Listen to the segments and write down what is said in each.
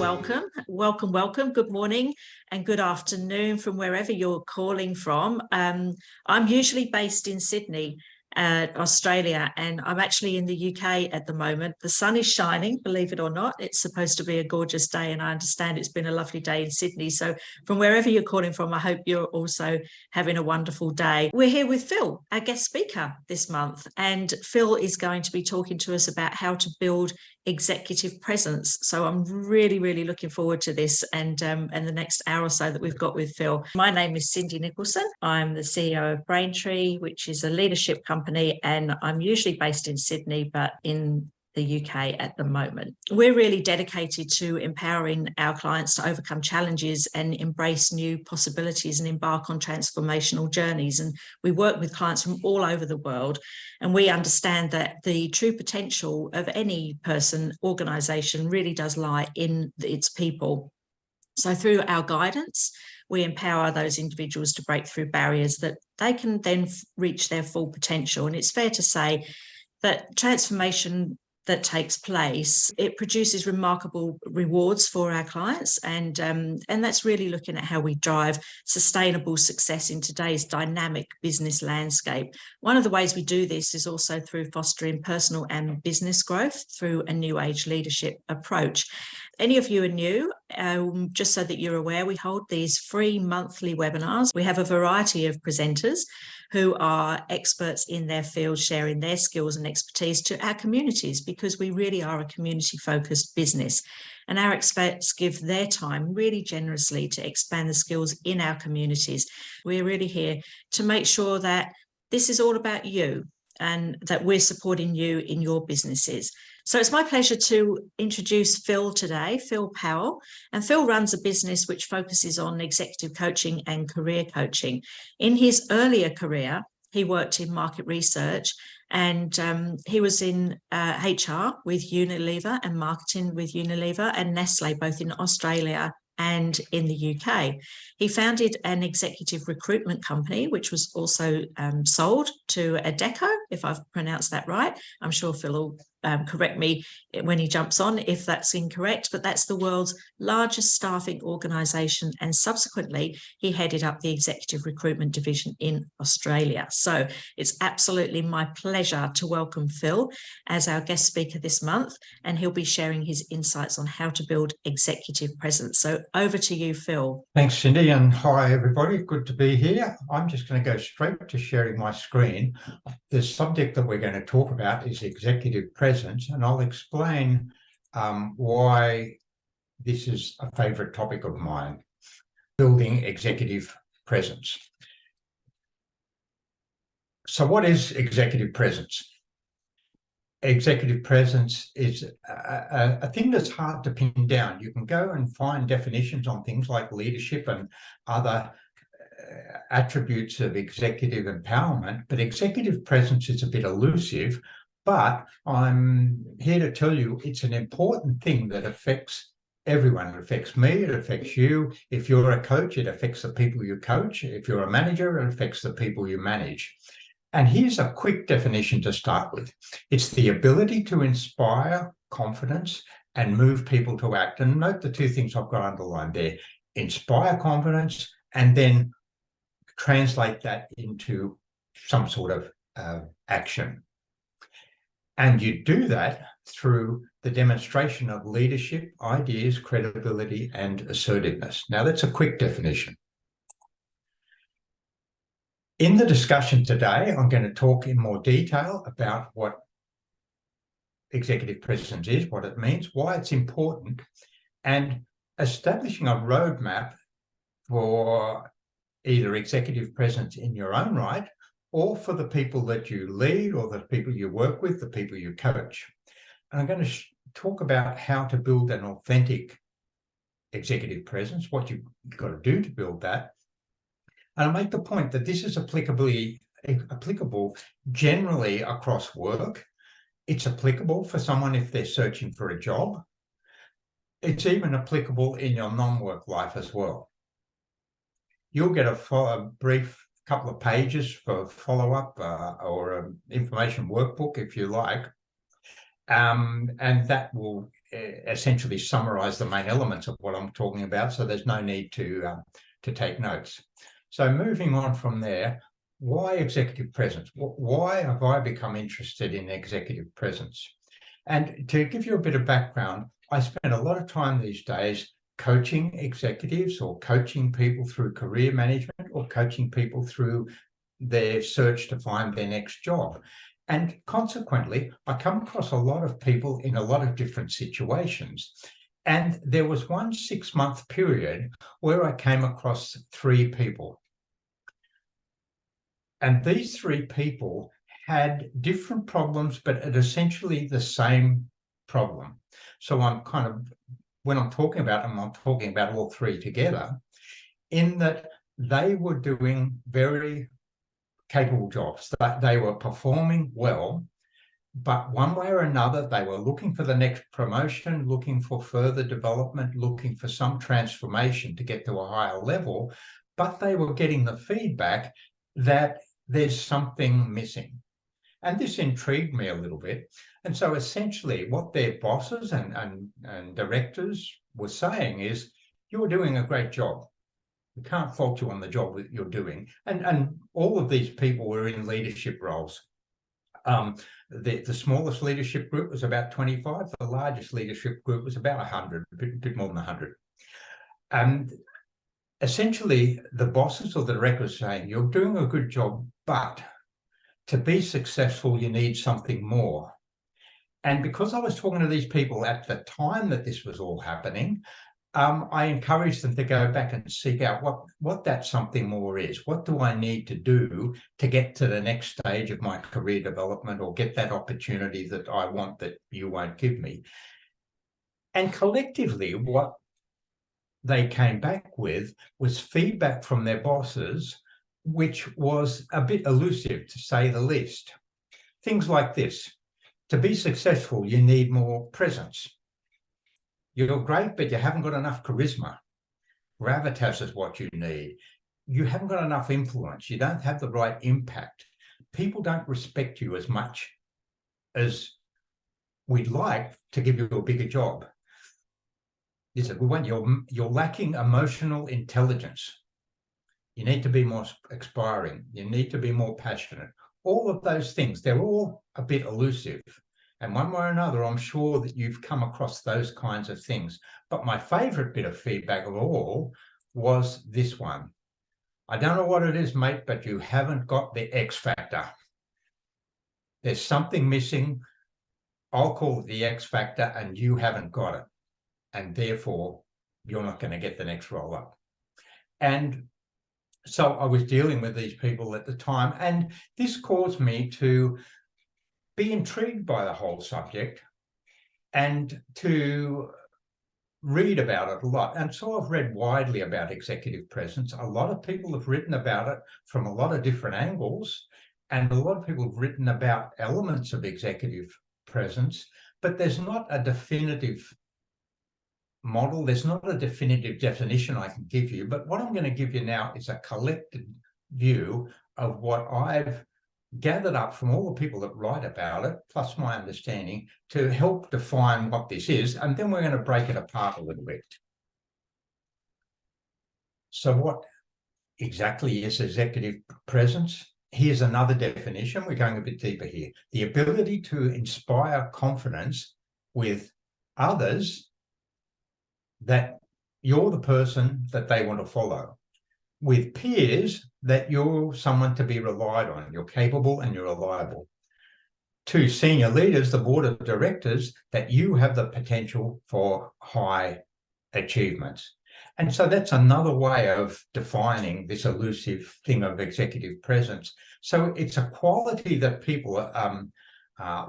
welcome. Welcome. Good morning and good afternoon from wherever you're calling from. I'm usually based in Sydney, Australia, and I'm actually in the UK at the moment. The sun is shining, believe it or not. It's supposed to be a gorgeous day, and I understand it's been a lovely day in Sydney. So from wherever you're calling from, I hope you're also having a wonderful day. We're here with Phil, our guest speaker this month, and Phil is going to be talking to us about how to build executive presence. So I'm really looking forward to this and the next hour or so that we've got with Phil. My name is Cindy Nicholson. I'm the CEO of Braintree, which is a leadership company, and I'm usually based in Sydney, but in the UK at the moment. We're really dedicated to empowering our clients to overcome challenges and embrace new possibilities and embark on transformational journeys. And we work with clients from all over the world, and we understand that the true potential of any person, organisation really does lie in its people. So through our guidance, we empower those individuals to break through barriers that they can then reach their full potential. And it's fair to say that transformation that takes place, it produces remarkable rewards for our clients, and that's really looking at how we drive sustainable success in today's dynamic business landscape. One of the ways we do this is also through fostering personal and business growth through a new age leadership approach. Any of you are new, just so that you're aware, we hold these free monthly webinars. We have a variety of presenters who are experts in their field, sharing their skills and expertise to our communities, because we really are a community-focused business. And our experts give their time really generously to expand the skills in our communities. We're really here to make sure that this is all about you and that we're supporting you in your businesses. So it's my pleasure to introduce Phil today, Phil Powell. And Phil runs a business which focuses on executive coaching and career coaching. In his earlier career, he worked in market research, and he was in HR with Unilever and marketing with Unilever and Nestle, both in Australia and in the UK. He founded an executive recruitment company, which was also sold to Adecco, if I've pronounced that right. I'm sure Phil will correct me when he jumps on if that's incorrect, but that's the world's largest staffing organisation, and subsequently he headed up the executive recruitment division in Australia. So it's absolutely my pleasure to welcome Phil as our guest speaker this month, and he'll be sharing his insights on how to build executive presence. So over to you, Phil. Thanks, Cindy, and hi everybody. Good to be here. I'm just going to go straight to sharing my screen. The subject that we're going to talk about is executive presence, and I'll explain why this is a favourite topic of mine, building executive presence. So what is executive presence? Executive presence is a thing that's hard to pin down. You can go and find definitions on things like leadership and other attributes of executive empowerment, but executive presence is a bit elusive. But I'm here to tell you it's an important thing that affects everyone. It affects me, it affects you. If you're a coach, it affects the people you coach. If you're a manager, it affects the people you manage. And here's a quick definition to start with. It's the ability to inspire confidence and move people to act. And note the two things I've got underlined there: inspire confidence and then translate that into some sort of action. And you do that through the demonstration of leadership, ideas, credibility, and assertiveness. Now, that's a quick definition. In the discussion today, I'm going to talk in more detail about what executive presence is, what it means, why it's important, and establishing a roadmap for either executive presence in your own right, or for the people that you lead, or the people you work with, the people you coach. And I'm going to talk about how to build an authentic executive presence, what you've got to do to build that. And I'll make the point that this is applicable generally across work. It's applicable for someone if they're searching for a job. It's even applicable in your non-work life as well. You'll get a brief couple of pages for follow-up or information workbook, if you like, and that will essentially summarize the main elements of what I'm talking about, so there's no need to take notes. So moving on from there, why executive presence? Why have I become interested in executive presence? And to give you a bit of background, I spend a lot of time these days coaching executives or coaching people through career management or coaching people through their search to find their next job. And consequently, I come across a lot of people in a lot of different situations. And there was one 6-month period where I came across 3 people. And these 3 people had different problems, but at essentially the same problem. So I'm kind of, when I'm talking about them, I'm talking about all 3 together, in that they were doing very capable jobs. They were performing well, but one way or another, they were looking for the next promotion, looking for further development, looking for some transformation to get to a higher level, but they were getting the feedback that there's something missing. And this intrigued me a little bit. And so essentially what their bosses and directors were saying is, you're doing a great job. We can't fault you on the job that you're doing. And all of these people were in leadership roles. The smallest leadership group was about 25. The largest leadership group was about 100, a bit more than 100. And essentially, the bosses or the directors saying, you're doing a good job, but to be successful, you need something more. And because I was talking to these people at the time that this was all happening, I encouraged them to go back and seek out what that something more is. What do I need to do to get to the next stage of my career development or get that opportunity that I want that you won't give me? And collectively, what they came back with was feedback from their bosses, which was a bit elusive, to say the least. Things like this: to be successful, you need more presence. You're great, but you haven't got enough charisma. Gravitas is what you need. You haven't got enough influence. You don't have the right impact. People don't respect you as much as we'd like to give you a bigger job. It's a good one. You're lacking emotional intelligence. You need to be more inspiring. You need to be more passionate. All of those things, they're all a bit elusive. And one way or another, I'm sure that you've come across those kinds of things. But my favorite bit of feedback of all was this one. I don't know what it is, mate, but you haven't got the X factor. There's something missing. I'll call it the X factor, and you haven't got it. And therefore, you're not going to get the next roll up. And so I was dealing with these people at the time, and this caused me to be intrigued by the whole subject and to read about it a lot. And so I've read widely about executive presence. A lot of people have written about it from a lot of different angles, and a lot of people have written about elements of executive presence, but there's not a definitive model. There's not a definitive definition I can give you, but what I'm going to give you now is a collected view of what I've gathered up from all the people that write about it, plus my understanding, to help define what this is, and then we're going to break it apart a little bit. So what exactly is executive presence? Here's another definition. We're going a bit deeper here. The ability to inspire confidence with others that you're the person that they want to follow. With peers, that you're someone to be relied on, you're capable and you're reliable. To senior leaders, the board of directors, that you have the potential for high achievements. And so that's another way of defining this elusive thing of executive presence. So it's a quality that people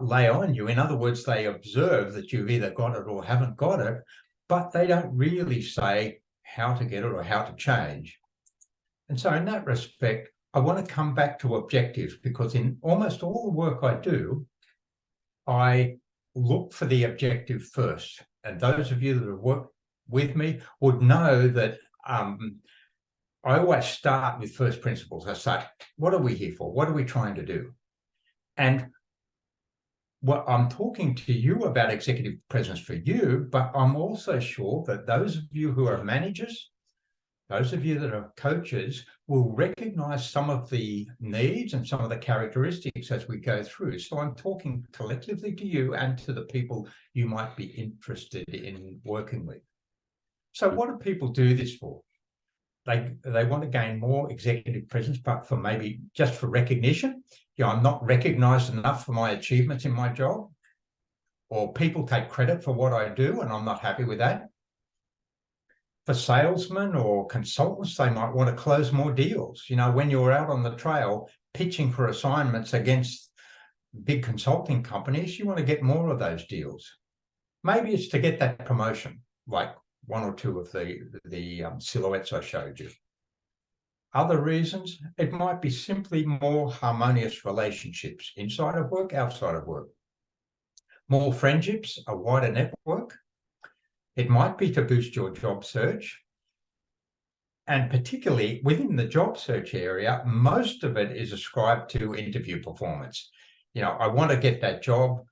lay on you. In other words, they observe that you've either got it or haven't got it, but they don't really say how to get it or how to change. And so in that respect, I want to come back to objectives, because in almost all the work I do, I look for the objective first. And those of you that have worked with me would know that I always start with first principles. I say, what are we here for? What are we trying to do? And Well, I'm talking to you about executive presence for you, but I'm also sure that those of you who are managers, those of you that are coaches, will recognize some of the needs and some of the characteristics as we go through. So I'm talking collectively to you and to the people you might be interested in working with. So what do people do this for? They want to gain more executive presence, but for maybe just for recognition. I'm not recognized enough for my achievements in my job, or people take credit for what I do and I'm not happy with that. For salesmen or consultants, they might want to close more deals. When you're out on the trail pitching for assignments against big consulting companies, you want to get more of those deals. Maybe it's to get that promotion, like one or two of the silhouettes I showed you. Other reasons, it might be simply more harmonious relationships inside of work, outside of work. More friendships, a wider network. It might be to boost your job search. And particularly within the job search area, most of it is ascribed to interview performance. I want to get that job,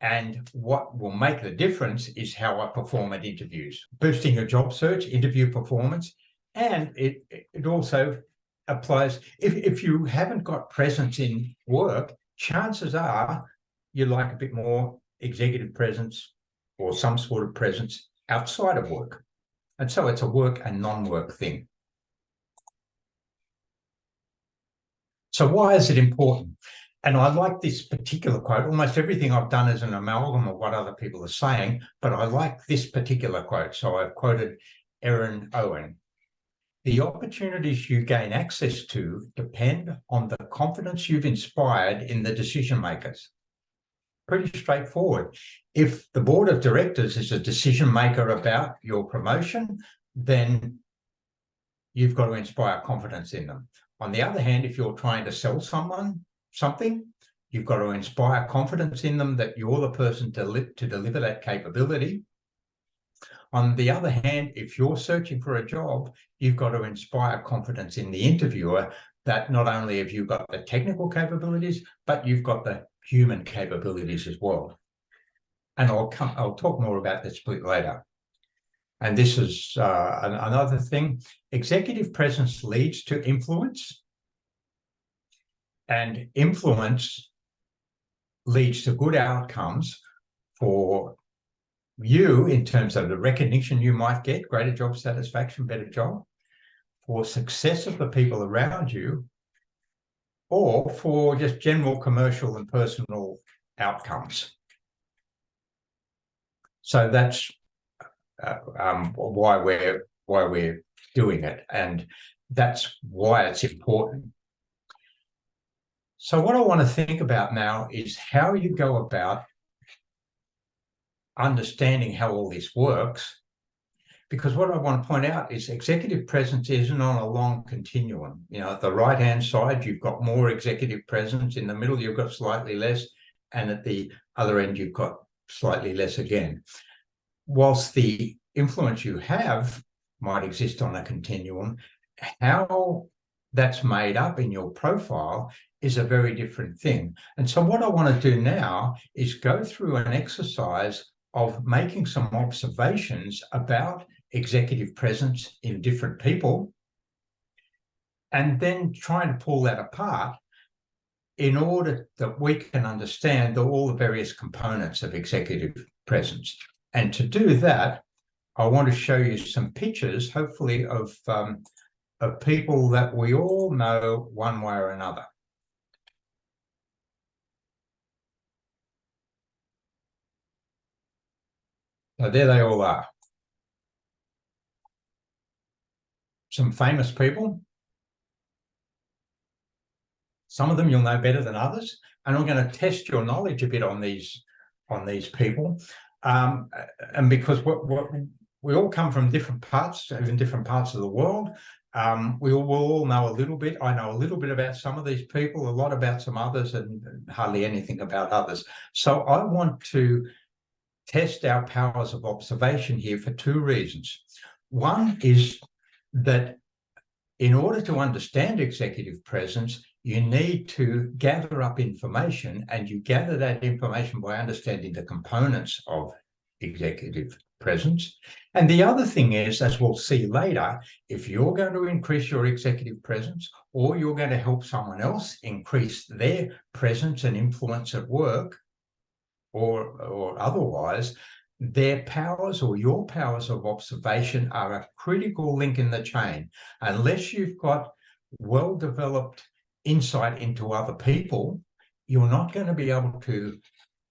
and what will make the difference is how I perform at interviews. Boosting your job search, interview performance, and it also applies, if you haven't got presence in work, chances are you like a bit more executive presence or some sort of presence outside of work. And so it's a work and non-work thing. So why is it important? And I like this particular quote. Almost everything I've done is an amalgam of what other people are saying, but I like this particular quote. So I've quoted Erin Owen. The opportunities you gain access to depend on the confidence you've inspired in the decision makers. Pretty straightforward. If the board of directors is a decision maker about your promotion, then you've got to inspire confidence in them. On the other hand, if you're trying to sell someone something, you've got to inspire confidence in them that you're the person to deliver that capability. On the other hand, if you're searching for a job, you've got to inspire confidence in the interviewer that not only have you got the technical capabilities, but you've got the human capabilities as well. And I'll talk more about this split later. And this is another thing. Executive presence leads to influence, and influence leads to good outcomes for you in terms of the recognition you might get, greater job satisfaction, better job, for success of the people around you, or for just general commercial and personal outcomes. So that's why we're doing it, and that's why it's important. So what I want to think about now is how you go about understanding how all this works, because what I want to point out is executive presence isn't on a long continuum. At the right-hand side, you've got more executive presence. In the middle, you've got slightly less. And at the other end, you've got slightly less again. Whilst the influence you have might exist on a continuum, how that's made up in your profile is a very different thing. And so what I want to do now is go through an exercise of making some observations about executive presence in different people, and then trying to pull that apart in order that we can understand all the various components of executive presence. And to do that, I want to show you some pictures, hopefully, of people that we all know one way or another. So there they all are. Some famous people. Some of them you'll know better than others. And I'm going to test your knowledge a bit on these people. And because we all come from different parts, in different parts of the world. We will all know a little bit. I know a little bit about some of these people, a lot about some others, and hardly anything about others. So I want to test our powers of observation here for two reasons. One is that in order to understand executive presence, you need to gather up information, and you gather that information by understanding the components of executive presence. And the other thing is, as we'll see later, if you're going to increase your executive presence, or you're going to help someone else increase their presence and influence at work, or otherwise, their powers or your powers of observation are a critical link in the chain. Unless you've got well-developed insight into other people, you're not going to be able to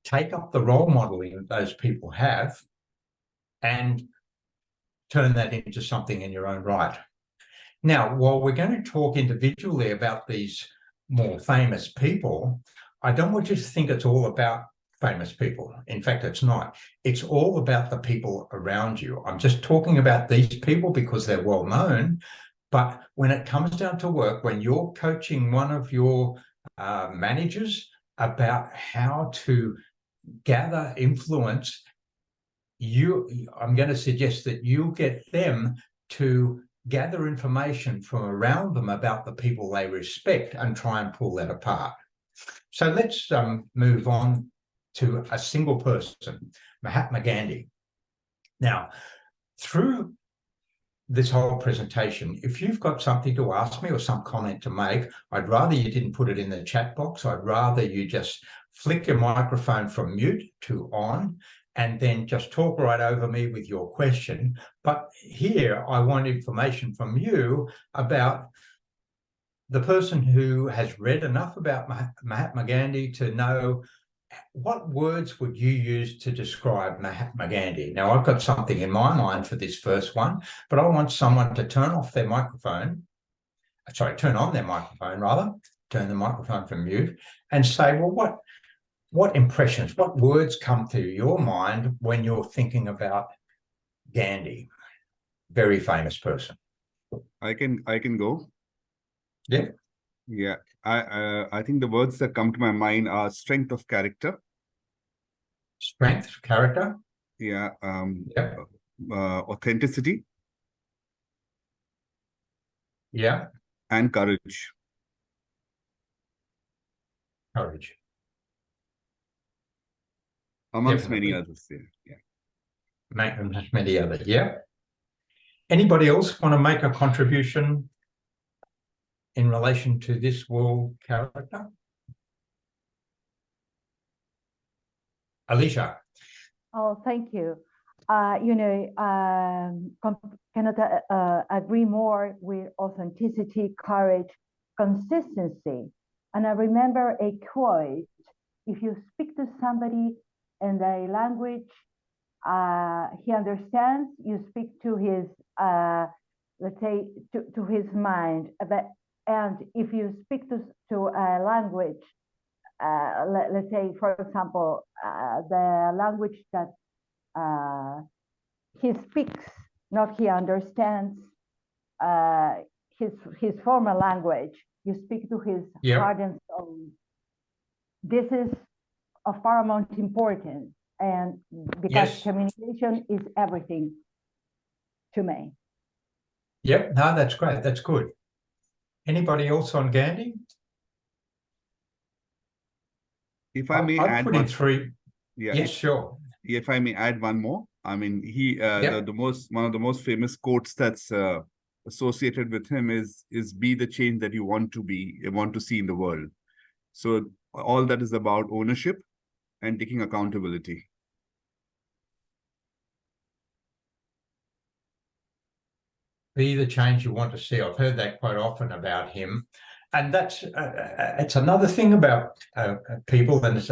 take up the role modeling that those people have and turn that into something in your own right. Now, while we're going to talk individually about these more famous people, I don't want you to think it's all about famous people. In fact, it's not. It's all about the people around you. I'm just talking about these people because they're well known. But when it comes down to work, when you're coaching one of your managers about how to gather influence, I'm going to suggest that you get them to gather information from around them about the people they respect and try and pull that apart. So let's move on to a single person, Mahatma Gandhi. Now, through this whole presentation, if you've got something to ask me or some comment to make, I'd rather you didn't put it in the chat box. I'd rather you just flick your microphone from mute to on, and then just talk right over me with your question. But here, I want information from you about the person who has read enough about Mahatma Gandhi to know what words would you use to describe Mahatma Gandhi. Now, I've got something in my mind for this first one, but I want someone to turn on their microphone, rather, turn the microphone from mute, and say, well, what impressions, what words come to your mind when you're thinking about Gandhi? Very famous person. I can go. Yeah. Yeah. I think the words that come to my mind are strength of character. Strength, character. Yeah. Yeah. Authenticity. Yeah. And courage. Courage. Amongst Definitely. many others. Yeah. Amongst many others. Yeah. Anybody else want to make a contribution in relation to this world character? Alicia. Oh, thank you. Cannot agree more with authenticity, courage, consistency. And I remember a quote: if you speak to somebody in a language he understands, you speak to his, let's say, to his mind. And if you speak to a language, let's say, for example, the language that he speaks, not he understands, his former language, you speak to his heart and soul. This is of paramount importance, and because communication is everything to me. Yep, no, that's great. That's good. Anybody else on Gandhi? If I may add put in three. Yeah. Yes, sure. If I may add one more. I mean, one of the most famous quotes that's associated with him is be the change that you want to see in the world. So all that is about ownership and taking accountability. Be the change you want to see. I've heard that quite often about him, and that's it's another thing about people. And it's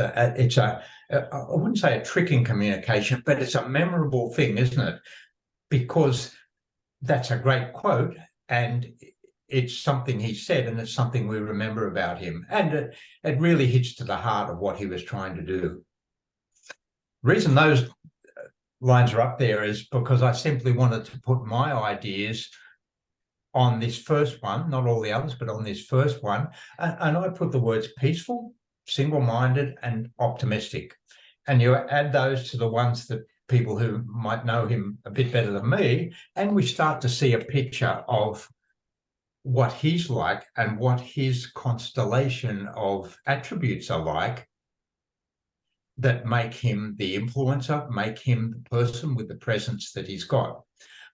a I wouldn't say a trick in communication, but it's a memorable thing, isn't it? Because that's a great quote, and it's something he said, and it's something we remember about him, and it really hits to the heart of what he was trying to do. The reason those lines are up there is because I simply wanted to put my ideas on this first one, not all the others, but on this first one. And I put the words peaceful, single-minded, and optimistic. And you add those to the ones that people who might know him a bit better than me, and we start to see a picture of what he's like and what his constellation of attributes are like that make him the influencer, make him the person with the presence that he's got.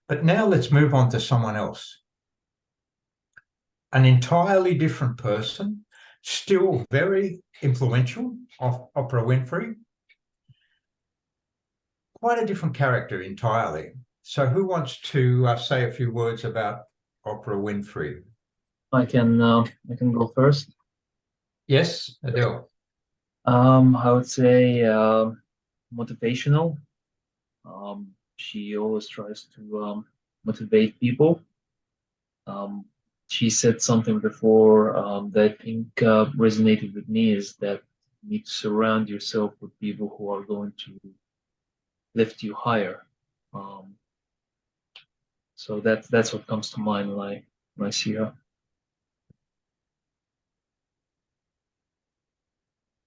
But now let's move on to someone else. An entirely different person, still very influential, of Oprah Winfrey. Quite a different character entirely. So who wants to say a few words about Oprah Winfrey? I can go first. Yes, Adele. I would say motivational. She always tries to motivate people. She said something before that I think resonated with me, is that you need to surround yourself with people who are going to lift you higher. So that's what comes to mind when I see her.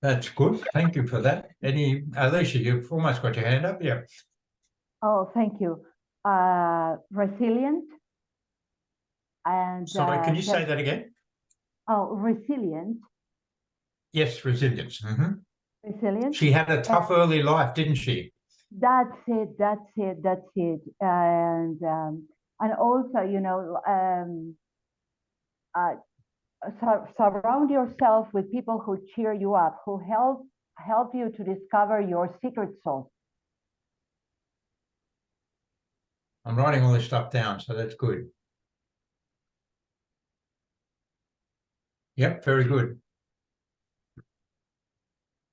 That's good. Thank you for that. Alicia, you've almost got your hand up. Yeah. Oh, thank you. Resilient. And Sorry, can you say that again? Oh, resilient. Yes, resilience. Resilient. She had a tough early life, didn't she? That's it. And also, you know, surround yourself with people who cheer you up, who help you to discover your secret sauce. I'm writing all this stuff down, so that's good. Yep, very good.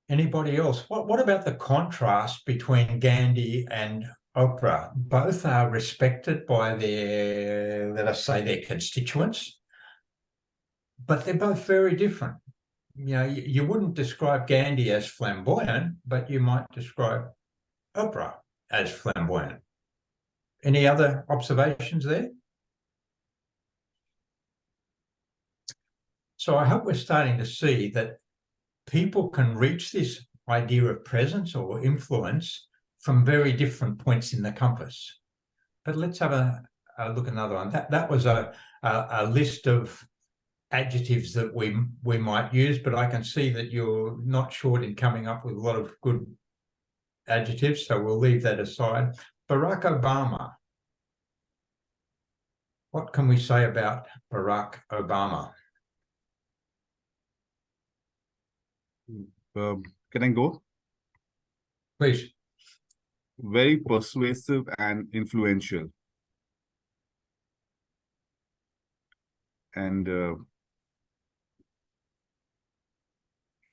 Anybody else? What about the contrast between Gandhi and Oprah? Both are respected by their, let us say, their constituents, but they're both very different. You know, you wouldn't describe Gandhi as flamboyant, but you might describe Oprah as flamboyant. Any other observations there? So I hope we're starting to see that people can reach this idea of presence or influence from very different points in the compass. But let's have a look at another one. That was a list of adjectives that we might use, but I can see that you're not short in coming up with a lot of good adjectives, so we'll leave that aside. Barack Obama. What can we say about Barack Obama? Can I go? Please. Very persuasive and influential. And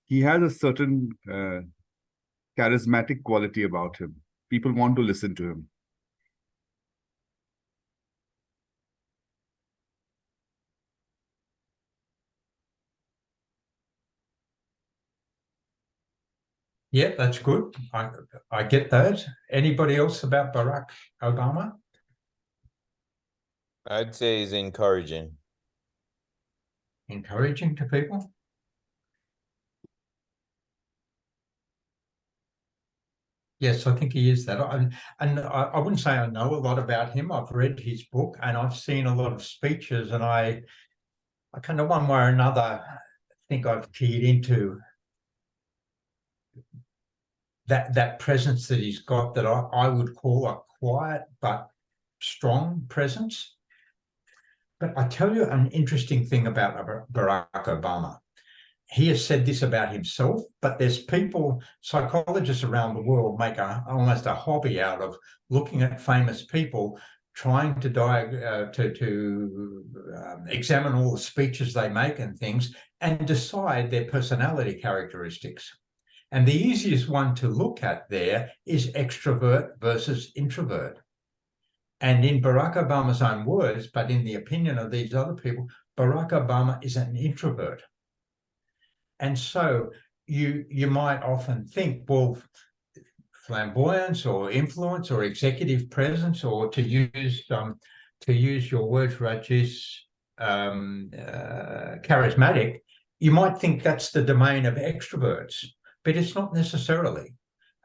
he has a certain charismatic quality about him. People want to listen to him. Yeah, that's good. I get that. Anybody else about Barack Obama? I'd say he's encouraging. Encouraging to people? Yes, I think he is that. And I wouldn't say I know a lot about him. I've read his book and I've seen a lot of speeches, and I kind of one way or another think I've keyed into that presence that he's got, that I would call a quiet but strong presence. But I tell you an interesting thing about Barack Obama. He has said this about himself, but there's people, psychologists around the world make almost a hobby out of looking at famous people, trying to examine all the speeches they make and things and decide their personality characteristics. And the easiest one to look at there is extrovert versus introvert. And in Barack Obama's own words, but in the opinion of these other people, Barack Obama is an introvert. And so you might often think, well, flamboyance or influence or executive presence, or to use your words, Rajesh, charismatic, you might think that's the domain of extroverts, but it's not necessarily.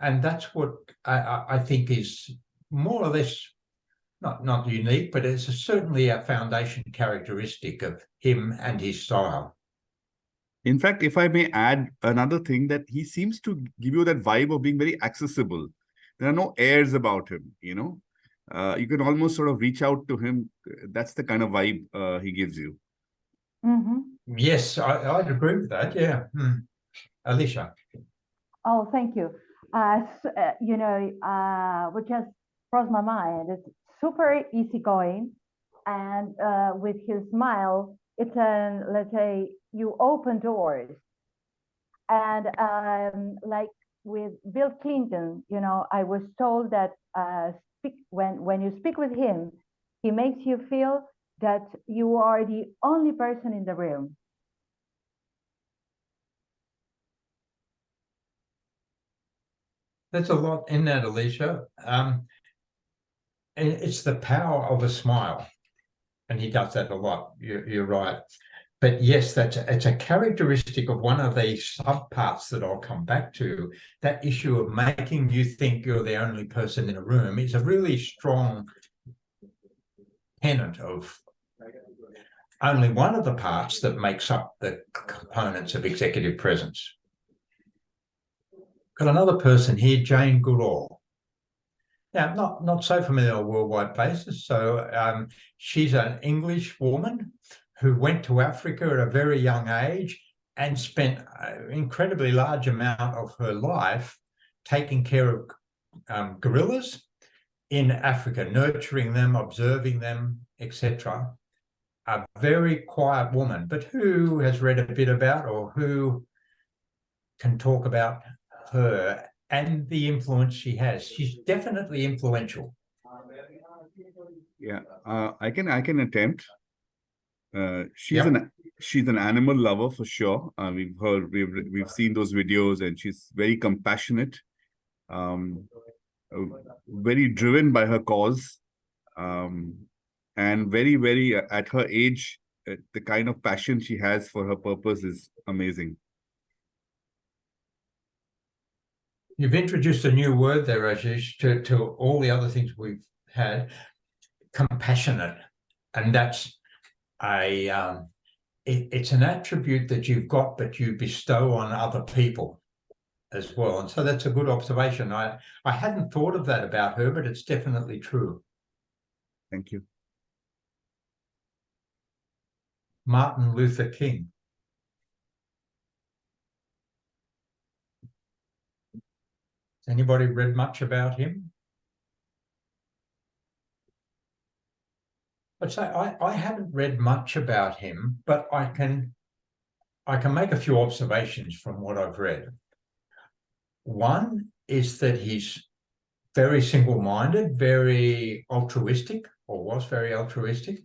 And that's what I think is more or less not unique, but it's certainly a foundation characteristic of him and his style. In fact, if I may add another thing, that he seems to give you that vibe of being very accessible. There are no airs about him, you know. You can almost sort of reach out to him. That's the kind of vibe he gives you. Yes, I'd agree with that. Yeah. Alicia. Oh, thank you. You know, what just crossed my mind, it's super easygoing, and with his smile, it's let's say, you open doors. And like with Bill Clinton, you know, I was told that when you speak with him, he makes you feel that you are the only person in the room. There's a lot in that, Alicia. And it's the power of a smile. And he does that a lot. You're right. But yes, it's a characteristic of one of the subparts that I'll come back to. That issue of making you think you're the only person in a room is a really strong tenet of only one of the parts that makes up the components of executive presence. Got another person here, Jane Goodall. Now, not so familiar on a worldwide basis. So she's an English woman who went to Africa at a very young age and spent an incredibly large amount of her life taking care of gorillas in Africa, nurturing them, observing them, etc. A very quiet woman, but who has read a bit about, or who can talk about her and the influence she has? She's definitely influential. Yeah, I can attempt. She's an animal lover for sure. We've seen those videos, and she's very compassionate, very driven by her cause, and very at her age, the kind of passion she has for her purpose is amazing. You've introduced a new word there, Rajesh, to all the other things we've had. Compassionate, and that's it's an attribute that you've got, but you bestow on other people as well. And so that's a good observation. I hadn't thought of that about her, but it's definitely true. Thank you. Martin Luther King. Has anybody read much about him? I'd say I haven't read much about him, but I can make a few observations from what I've read. One is that he's very single-minded, very altruistic, or was very altruistic.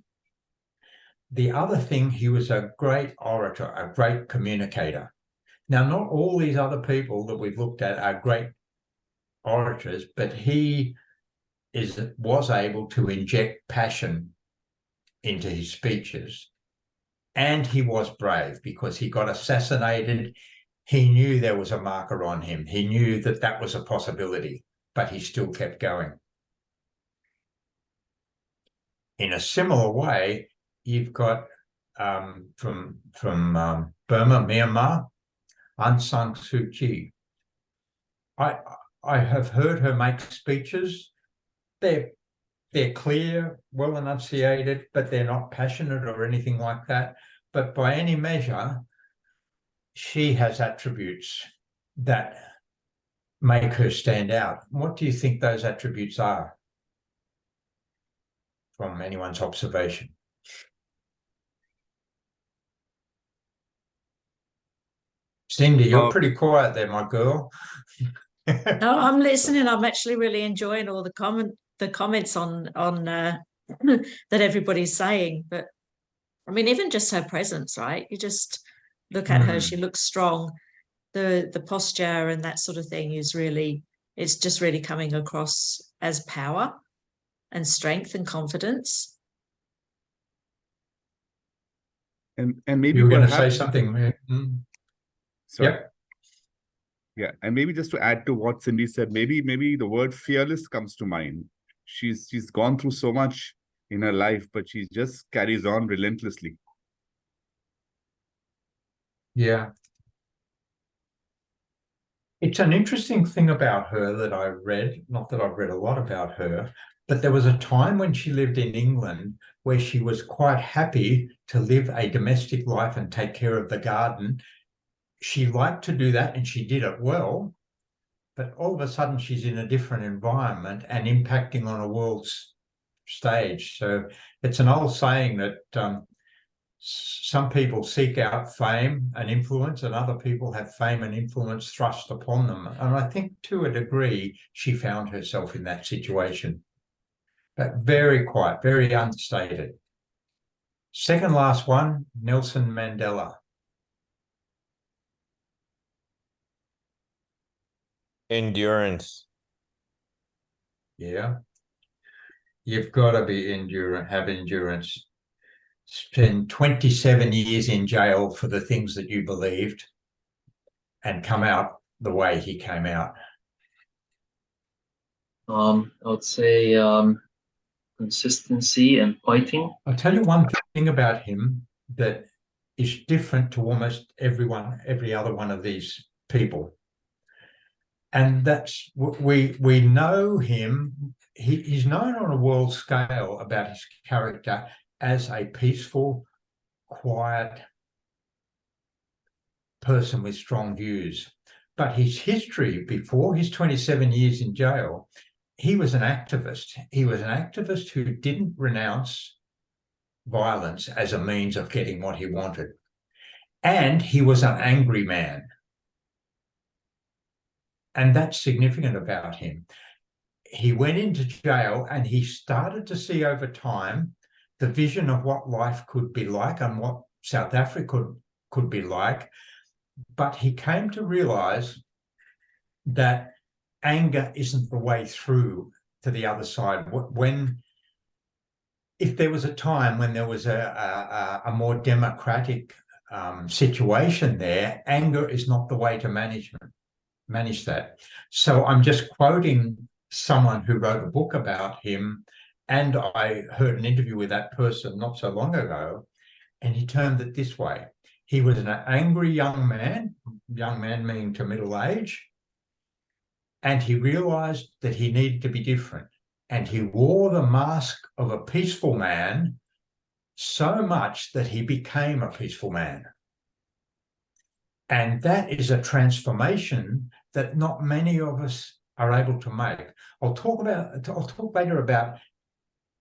The other thing, he was a great orator, a great communicator. Now, not all these other people that we've looked at are great orators, but he was able to inject passion into his speeches. And he was brave, because he got assassinated. He knew there was a marker on him. He knew that that was a possibility, but he still kept going. In a similar way, you've got from Burma, Myanmar, Aung San Suu Kyi. I have heard her make speeches. They're clear, well enunciated, but they're not passionate or anything like that. But by any measure, she has attributes that make her stand out. What do you think those attributes are, from anyone's observation? Cindy, you're pretty quiet there, my girl. No, I'm listening. I'm actually really enjoying all the comments on that everybody's saying. But I mean, even just her presence, right? You just look at her; she looks strong. The posture and that sort of thing is really, it's just really coming across as power and strength and confidence. And maybe you were going to say something. Sorry. Yep. Yeah, and maybe just to add to what Cindy said, maybe the word fearless comes to mind. she's gone through so much in her life, but she just carries on relentlessly. Yeah. It's an interesting thing about her that I read, not that I've read a lot about her, but there was a time when she lived in England where she was quite happy to live a domestic life and take care of the garden. She liked to do that and she did it well, but all of a sudden she's in a different environment and impacting on a world stage. So it's an old saying that some people seek out fame and influence, and other people have fame and influence thrust upon them. And I think to a degree, she found herself in that situation. But very quiet, very unstated. Second last one, Nelson Mandela. Endurance. Yeah. You've got to be have endurance. Spend 27 years in jail for the things that you believed and come out the way he came out. I would say consistency and fighting. I'll tell you one thing about him that is different to almost every other one of these people. And that's, we know him, he's known on a world scale about his character as a peaceful, quiet person with strong views. But his history before his 27 years in jail, he was an activist. He was an activist who didn't renounce violence as a means of getting what he wanted. And he was an angry man. And that's significant about him. He went into jail and he started to see over time the vision of what life could be like and what South Africa could be like. But he came to realize that anger isn't the way through to the other side. If there was a time when there was a more democratic situation there, anger is not the way to manage that. So I'm just quoting someone who wrote a book about him, and I heard an interview with that person not so long ago, and he termed it this way. He was an angry young man meaning to middle age, and he realized that he needed to be different. And he wore the mask of a peaceful man so much that he became a peaceful man. And that is a transformation that not many of us are able to make. I'll talk later about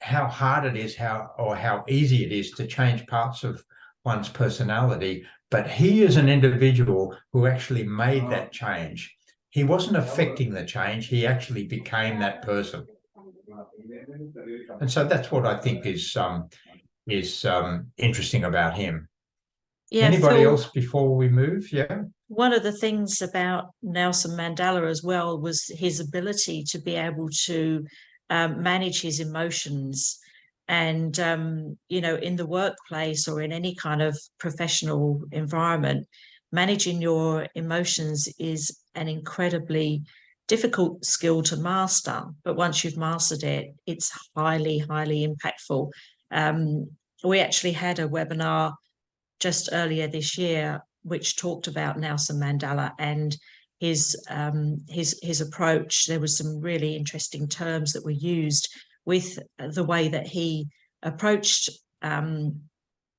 how hard it is, how easy it is to change parts of one's personality. But he is an individual who actually made that change. He wasn't affecting the change, he actually became that person. And so that's what I think is interesting about him. Yeah, anybody Phil, else before we move? Yeah. One of the things about Nelson Mandela as well was his ability to be able to manage his emotions. And, in the workplace or in any kind of professional environment, managing your emotions is an incredibly difficult skill to master. But once you've mastered it, it's highly, highly impactful. We actually had a webinar just earlier this year, which talked about Nelson Mandela and his approach. There was some really interesting terms that were used with the way that he approached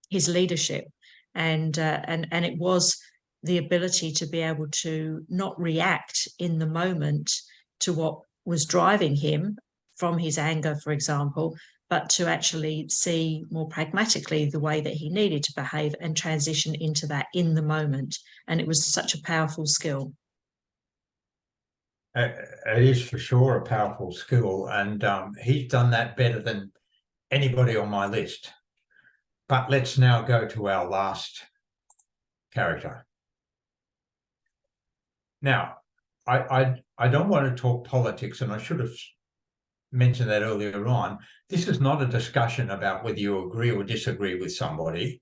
his leadership, and it was the ability to be able to not react in the moment to what was driving him from his anger, for example, but to actually see more pragmatically the way that he needed to behave and transition into that in the moment. And it was such a powerful skill. It is for sure a powerful skill, and he's done that better than anybody on my list. But let's now go to our last character. Now, I don't want to talk politics, and I should have mentioned that earlier on. This is not a discussion about whether you agree or disagree with somebody,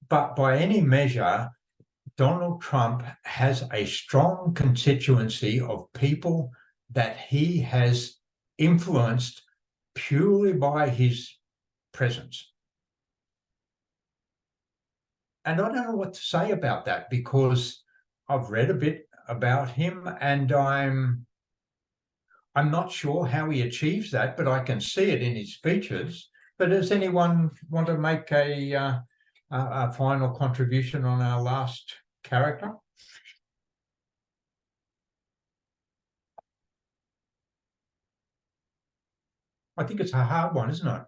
but by any measure, Donald Trump has a strong constituency of people that he has influenced purely by his presence. And I don't know what to say about that, because I've read a bit about him, and I'm not sure how he achieves that, but I can see it in his speeches. But does anyone want to make a final contribution on our last character? I think it's a hard one, isn't it?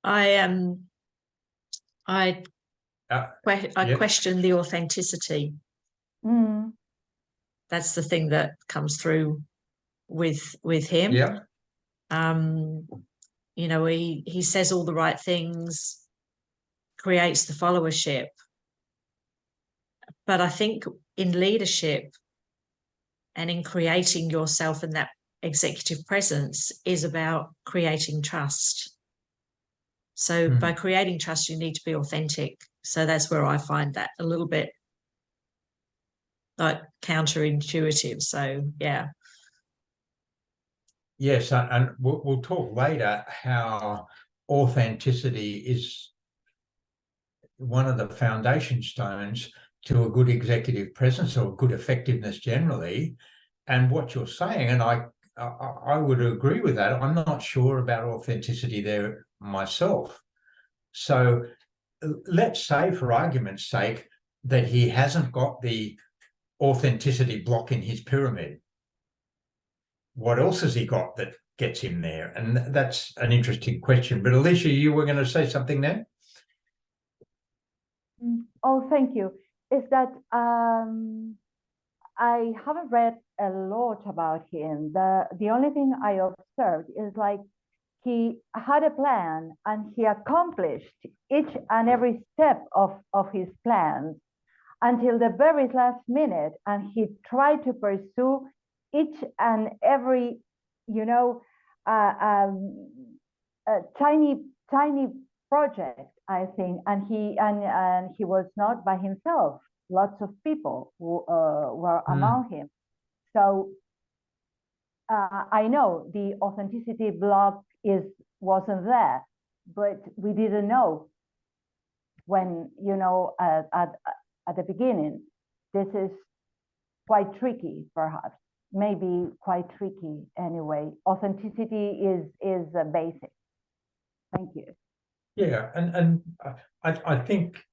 I question the authenticity. Mm. That's the thing that comes through with him. Yeah. You know, he says all the right things, creates the followership. But I think in leadership and in creating yourself and that executive presence is about creating trust. So by creating trust, you need to be authentic. So that's where I find that a little bit like counterintuitive. So, yeah. Yes, and we'll talk later how authenticity is one of the foundation stones to a good executive presence or good effectiveness generally. And what you're saying, and I would agree with that. I'm not sure about authenticity there myself. So let's say, for argument's sake, that he hasn't got the authenticity block in his pyramid. What else has he got that gets him there? And that's an interesting question. But Alicia, you were going to say something there? Oh, thank you. Is that I haven't read a lot about him. The only thing I observed is like he had a plan and he accomplished each and every step of his plans until the very last minute, and he tried to pursue each and every, you know, tiny project, I think, and he was not by himself. Lots of people who, were among him. So I know the authenticity block wasn't there, but we didn't know when, you know, at the beginning. This is quite tricky, perhaps. Maybe quite tricky anyway. Authenticity is basic. Thank you. Yeah, and I think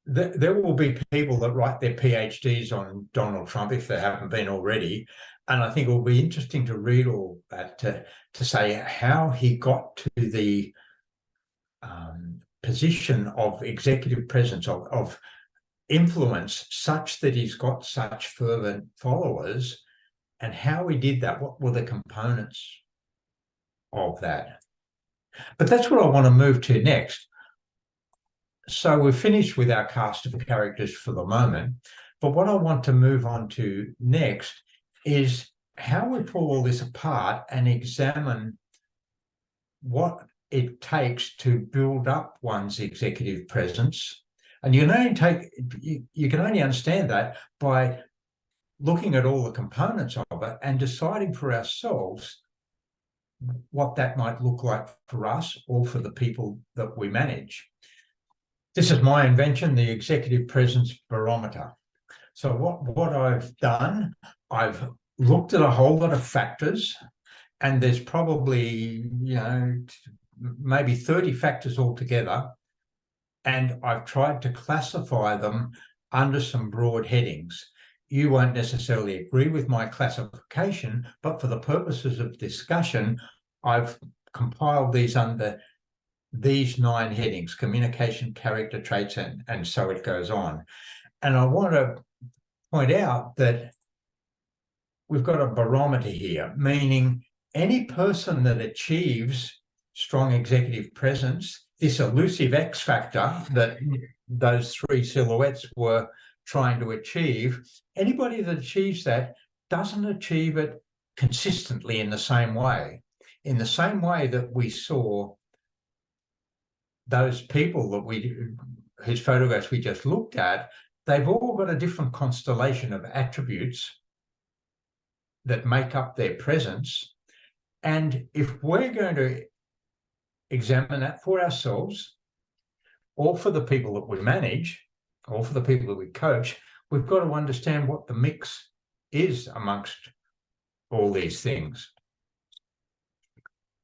that there will be people that write their PhDs on Donald Trump if they haven't been already, and I think it will be interesting to read all that to say how he got to the position of executive presence, of influence, such that he's got such fervent followers, and how he did that. What were the components of that? But that's what I want to move to next. So we're finished with our cast of characters for the moment, but what I want to move on to next is how we pull all this apart and examine what it takes to build up one's executive presence. And you can only understand that by looking at all the components of it and deciding for ourselves what that might look like for us or for the people that we manage. This is my invention, the Executive Presence Barometer. So what I've done, I've looked at a whole lot of factors, and there's probably, you know, maybe 30 factors altogether, and I've tried to classify them under some broad headings. You won't necessarily agree with my classification, but for the purposes of discussion, I've compiled these under these 9 headings: communication, character traits, and so it goes on. And I want to point out that we've got a barometer here, meaning any person that achieves strong executive presence, this elusive X factor that those 3 silhouettes were trying to achieve, anybody that achieves that doesn't achieve it consistently in the same way. In the same way that we saw those people that whose photographs we just looked at, they've all got a different constellation of attributes that make up their presence. And if we're going to examine that for ourselves, or for the people that we manage, or for the people that we coach, we've got to understand what the mix is amongst all these things.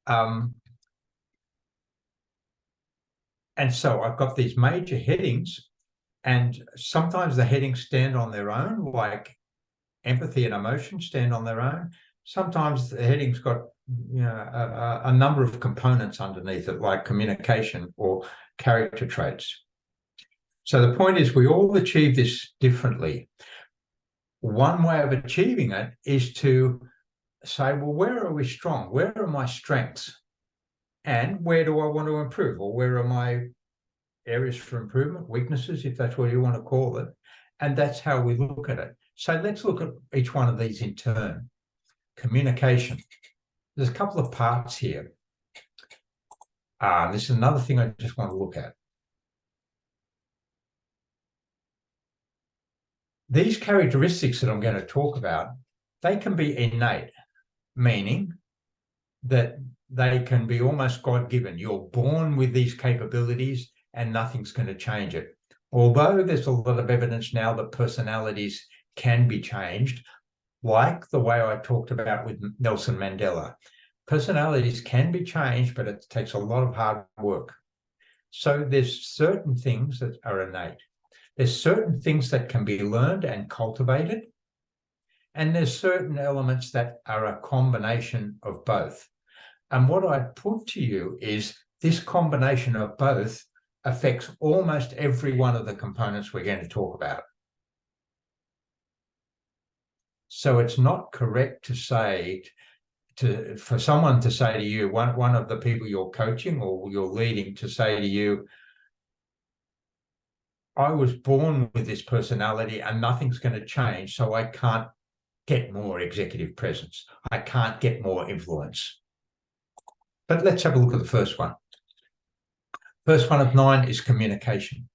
And so I've got these major headings, and sometimes the headings stand on their own, like empathy and emotion stand on their own. Sometimes the heading's got a number of components underneath it, like communication or character traits. So the point is, we all achieve this differently. One way of achieving it is to say, well, where are we strong? Where are my strengths? And where do I want to improve? Or where are my areas for improvement, weaknesses, if that's what you want to call it? And that's how we look at it. So let's look at each one of these in turn. Communication. There's a couple of parts here. This is another thing I just want to look at. These characteristics that I'm going to talk about, they can be innate, meaning that they can be almost God-given. You're born with these capabilities and nothing's going to change it. Although there's a lot of evidence now that personalities can be changed, like the way I talked about with Nelson Mandela. Personalities can be changed, but it takes a lot of hard work. So there's certain things that are innate. There's certain things that can be learned and cultivated. And there's certain elements that are a combination of both. And what I put to you is this combination of both affects almost every one of the components we're going to talk about. So it's not correct to say, for someone to say to you, one of the people you're coaching or you're leading, to say to you, I was born with this personality and nothing's going to change, so I can't get more executive presence. I can't get more influence. But let's have a look at the first one. First one of 9 is communication.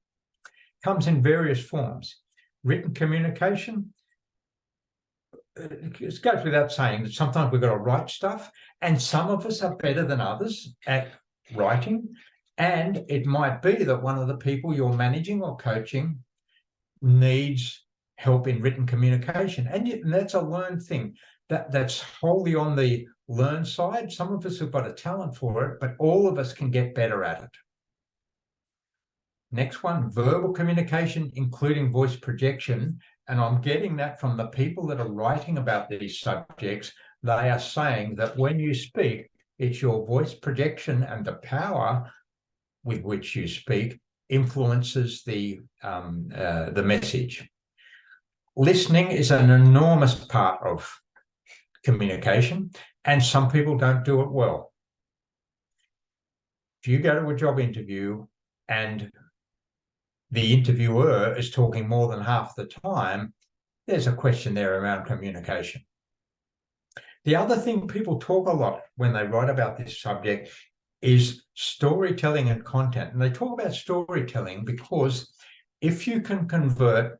Comes in various forms. Written communication. It goes without saying that sometimes we've got to write stuff, and some of us are better than others at writing. And it might be that one of the people you're managing or coaching needs help in written communication. And that's a learned thing. That's wholly on the learn side. Some of us have got a talent for it, but all of us can get better at it. Next one, verbal communication, including voice projection. And I'm getting that from the people that are writing about these subjects. They are saying that when you speak, it's your voice projection and the power with which you speak influences the message. Listening is an enormous part of communication, and some people don't do it well. If you go to a job interview and the interviewer is talking more than half the time, there's a question there around communication. The other thing people talk a lot when they write about this subject is storytelling and content. And they talk about storytelling because if you can convert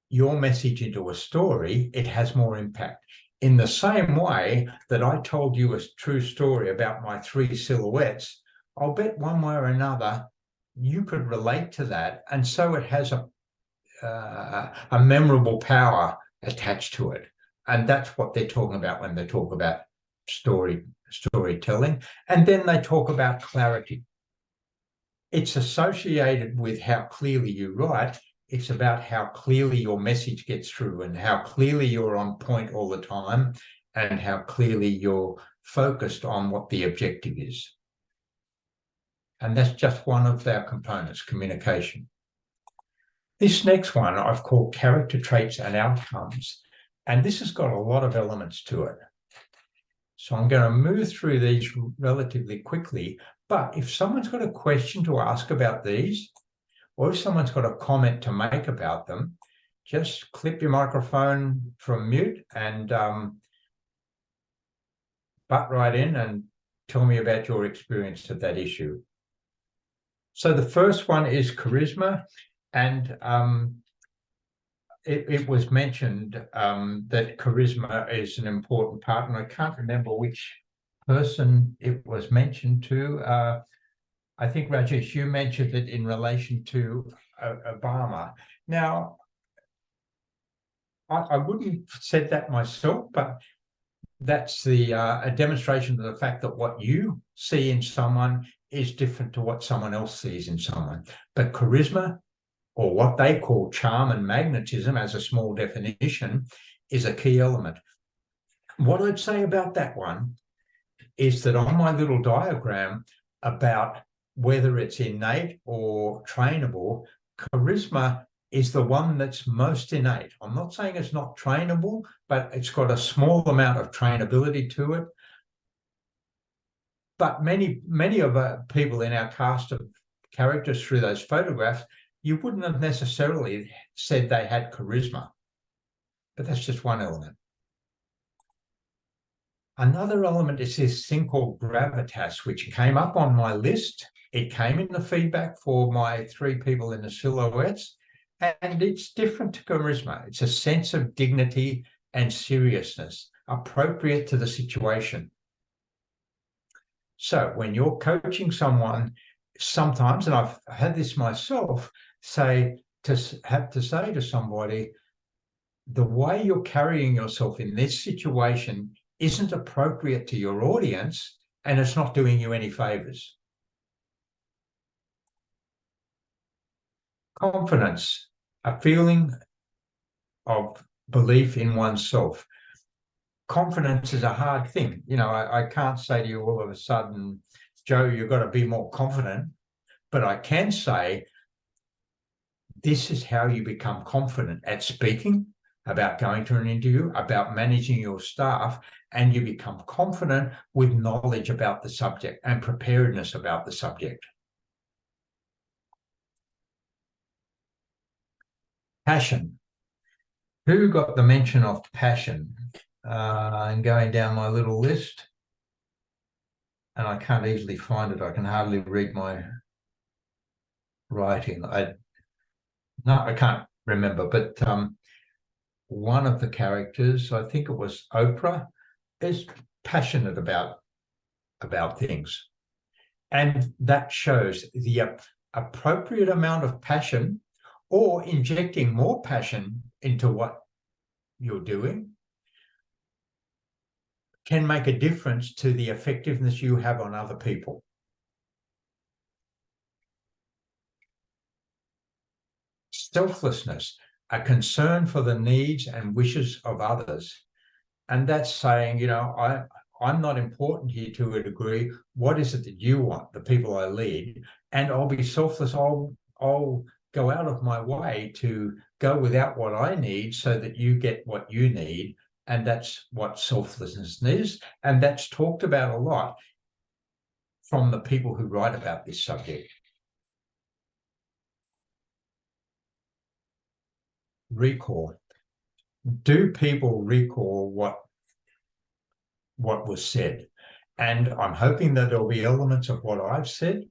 your message into a story, it has more impact. In the same way that I told you a true story about my 3 silhouettes, I'll bet one way or another you could relate to that. And so it has a memorable power attached to it. And that's what they're talking about when they talk about storytelling. And then they talk about clarity. It's associated with how clearly you write. It's about how clearly your message gets through and how clearly you're on point all the time and how clearly you're focused on what the objective is. And that's just one of our components, communication. This next one I've called character traits and outcomes. And this has got a lot of elements to it. So I'm going to move through these relatively quickly. But if someone's got a question to ask about these, or if someone's got a comment to make about them, just clip your microphone from mute and butt right in and tell me about your experience of that issue. So the first one is charisma. And it was mentioned that charisma is an important part, and I can't remember which person it was mentioned to. I think, Rajesh, you mentioned it in relation to Obama. Now, I wouldn't have said that myself, but that's a demonstration of the fact that what you see in someone is different to what someone else sees in someone. But charisma, or what they call charm and magnetism as a small definition, is a key element. What I'd say about that one is that on my little diagram about whether it's innate or trainable, charisma is the one that's most innate. I'm not saying it's not trainable, but it's got a small amount of trainability to it. But many of people in our cast of characters through those photographs, you wouldn't have necessarily said they had charisma. But that's just one element. Another element is this thing called gravitas, which came up on my list. It came in the feedback for my 3 people in the silhouettes, and it's different to charisma. It's a sense of dignity and seriousness appropriate to the situation. So when you're coaching someone, sometimes, and I've had this myself, have to say to somebody, the way you're carrying yourself in this situation isn't appropriate to your audience, and it's not doing you any favors. Confidence, a feeling of belief in oneself. Confidence is a hard thing. You know, I can't say to you all of a sudden, Joe, you've got to be more confident, but I can say this is how you become confident at speaking, about going to an interview, about managing your staff, and you become confident with knowledge about the subject and preparedness about the subject. Passion. Who got the mention of passion? And going down my little list, and I can't easily find it. I can hardly read my writing. I can't remember, but one of the characters, I think it was Oprah, is passionate about things. And that shows the appropriate amount of passion, or injecting more passion into what you're doing, can make a difference to the effectiveness you have on other people. Selflessness, a concern for the needs and wishes of others. And that's saying, you know, I'm not important here to a degree. What is it that you want, the people I lead? And I'll be selfless. I'll go out of my way to go without what I need so that you get what you need. And that's what selflessness is. And that's talked about a lot from the people who write about this subject. Recall. Do people recall what was said? And I'm hoping that there'll be elements of what I've said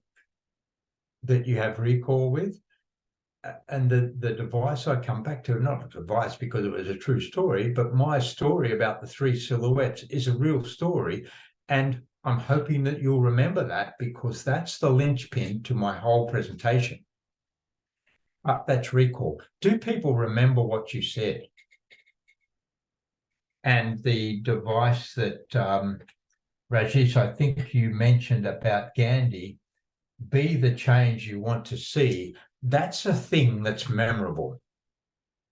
that you have recall with. And the device I come back to, not a device because it was a true story, but my story about the 3 silhouettes is a real story. And I'm hoping that you'll remember that, because that's the linchpin to my whole presentation. That's recall. Do people remember what you said? And the device that Rajesh, I think you mentioned about Gandhi, be the change you want to see. That's a thing that's memorable.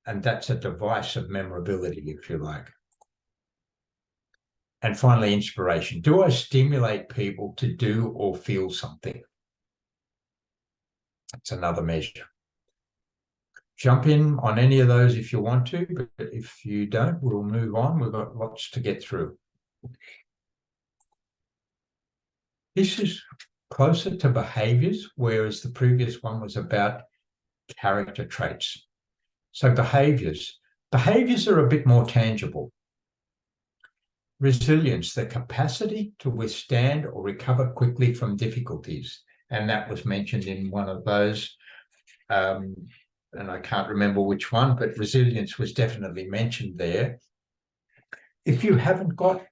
And that's a device of memorability, if you like. And finally, inspiration. Do I stimulate people to do or feel something? That's another measure. Jump in on any of those if you want to, but if you don't, we'll move on. We've got lots to get through. This is closer to behaviors, whereas the previous one was about character traits. So behaviors are a bit more tangible. Resilience, the capacity to withstand or recover quickly from difficulties. And that was mentioned in one of those. and I can't remember which one, but resilience was definitely mentioned there. If you haven't got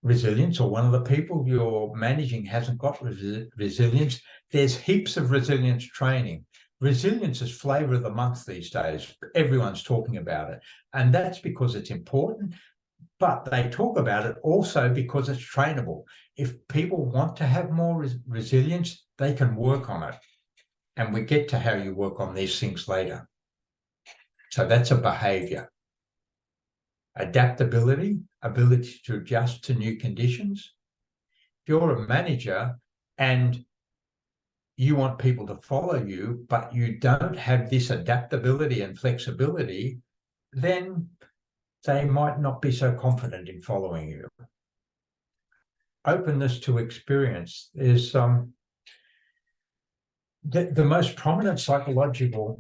resilience, or one of the people you're managing hasn't got resilience, there's heaps of resilience training. Resilience is flavor of the month these days. Everyone's talking about it. And that's because it's important, but they talk about it also because it's trainable. If people want to have more resilience, they can work on it. And we get to how you work on these things later. So that's a behavior. Adaptability, ability to adjust to new conditions. If you're a manager and you want people to follow you, but you don't have this adaptability and flexibility, then they might not be so confident in following you. Openness to experience is the most prominent psychological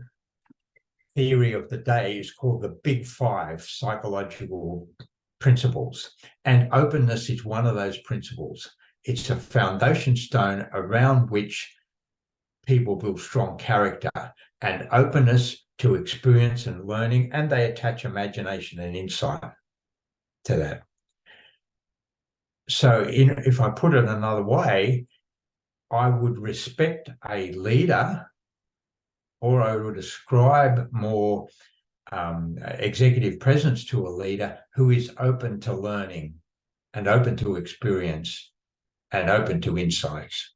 theory of the day is called the Big Five psychological principles. And openness is one of those principles. It's a foundation stone around which people build strong character, and openness to experience and learning, and they attach imagination and insight to that. So if I put it another way, I would respect a leader, or I would ascribe more executive presence to a leader who is open to learning and open to experience and open to insights.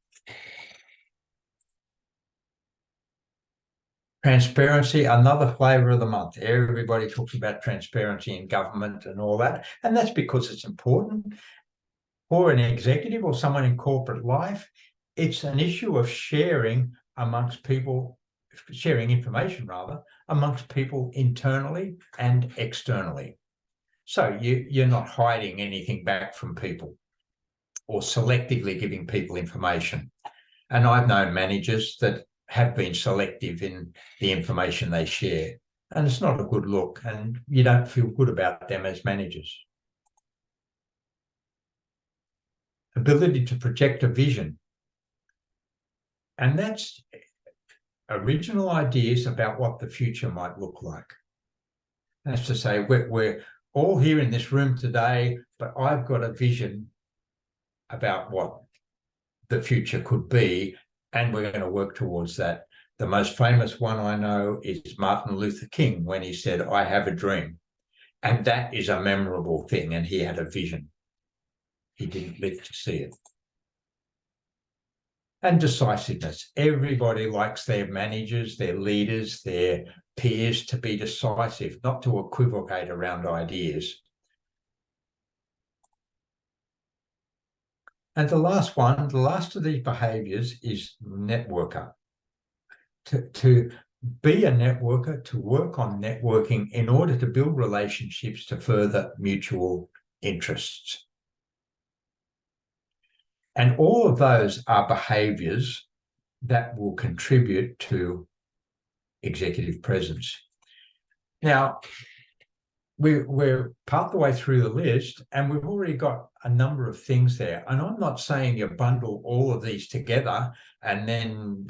Transparency, another flavor of the month. Everybody talks about transparency in government and all that, and that's because it's important. For an executive or someone in corporate life, it's an issue of sharing amongst people, sharing information rather, amongst people internally and externally. So you're not hiding anything back from people or selectively giving people information. And I've known managers that have been selective in the information they share, and it's not a good look, and you don't feel good about them as managers. Ability to project a vision, and that's original ideas about what the future might look like. That's to say, we're all here in this room today, but I've got a vision about what the future could be, and we're going to work towards that. The most famous one I know is Martin Luther King, when he said, "I have a dream." And that is a memorable thing, and he had a vision. He didn't live to see it. And decisiveness. Everybody likes their managers, their leaders, their peers to be decisive, not to equivocate around ideas. And the last one, the last of these behaviors is networker. To be a networker, to work on networking in order to build relationships to further mutual interests. And all of those are behaviors that will contribute to executive presence. Now, we're part of the way through the list, and we've already got a number of things there. And I'm not saying you bundle all of these together and then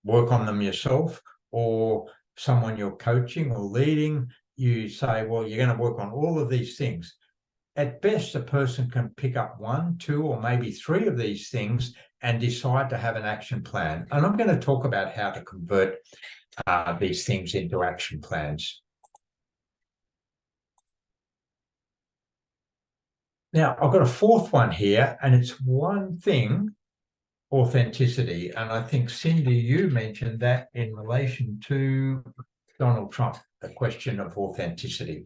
work on them yourself, or someone you're coaching or leading, you say, well, you're going to work on all of these things. At best, a person can pick up 1, 2, or maybe 3 of these things and decide to have an action plan. And I'm going to talk about how to convert these things into action plans. Now, I've got a 4th one here, and it's one thing, authenticity. And I think, Cindy, you mentioned that in relation to Donald Trump, the question of authenticity.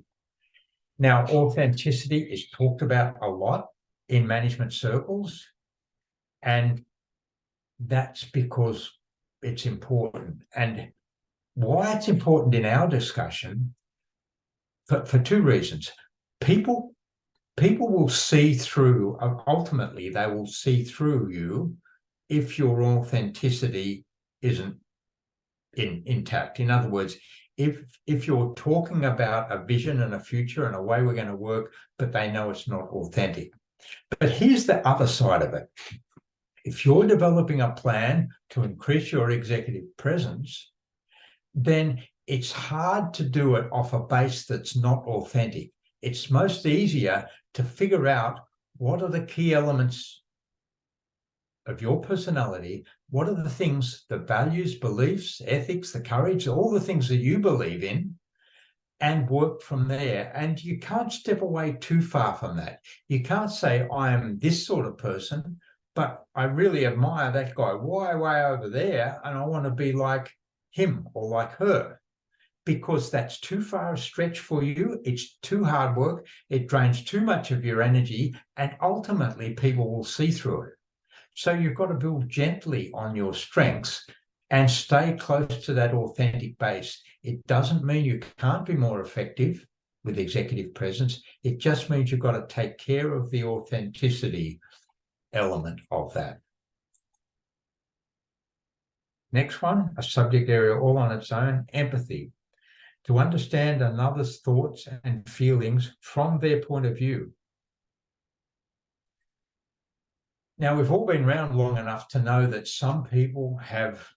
Now, authenticity is talked about a lot in management circles, and that's because it's important. And why it's important in our discussion, for 2 reasons. People will see through, ultimately, they will see through you if your authenticity isn't intact. In other words, if you're talking about a vision and a future and a way we're going to work, but they know it's not authentic. But here's the other side of it. If you're developing a plan to increase your executive presence, then it's hard to do it off a base that's not authentic. It's most easier to figure out what are the key elements of your personality, what are the things, the values, beliefs, ethics, the courage, all the things that you believe in, and work from there. And you can't step away too far from that. You can't say, I am this sort of person, but I really admire that guy way over there, and I want to be like him or like her, because that's too far a stretch for you. It's too hard work. It drains too much of your energy, and ultimately people will see through it. So you've got to build gently on your strengths and stay close to that authentic base. It doesn't mean you can't be more effective with executive presence. It just means you've got to take care of the authenticity element of that. Next one, a subject area all on its own, empathy. To understand another's thoughts and feelings from their point of view. Now, we've all been around long enough to know that some people have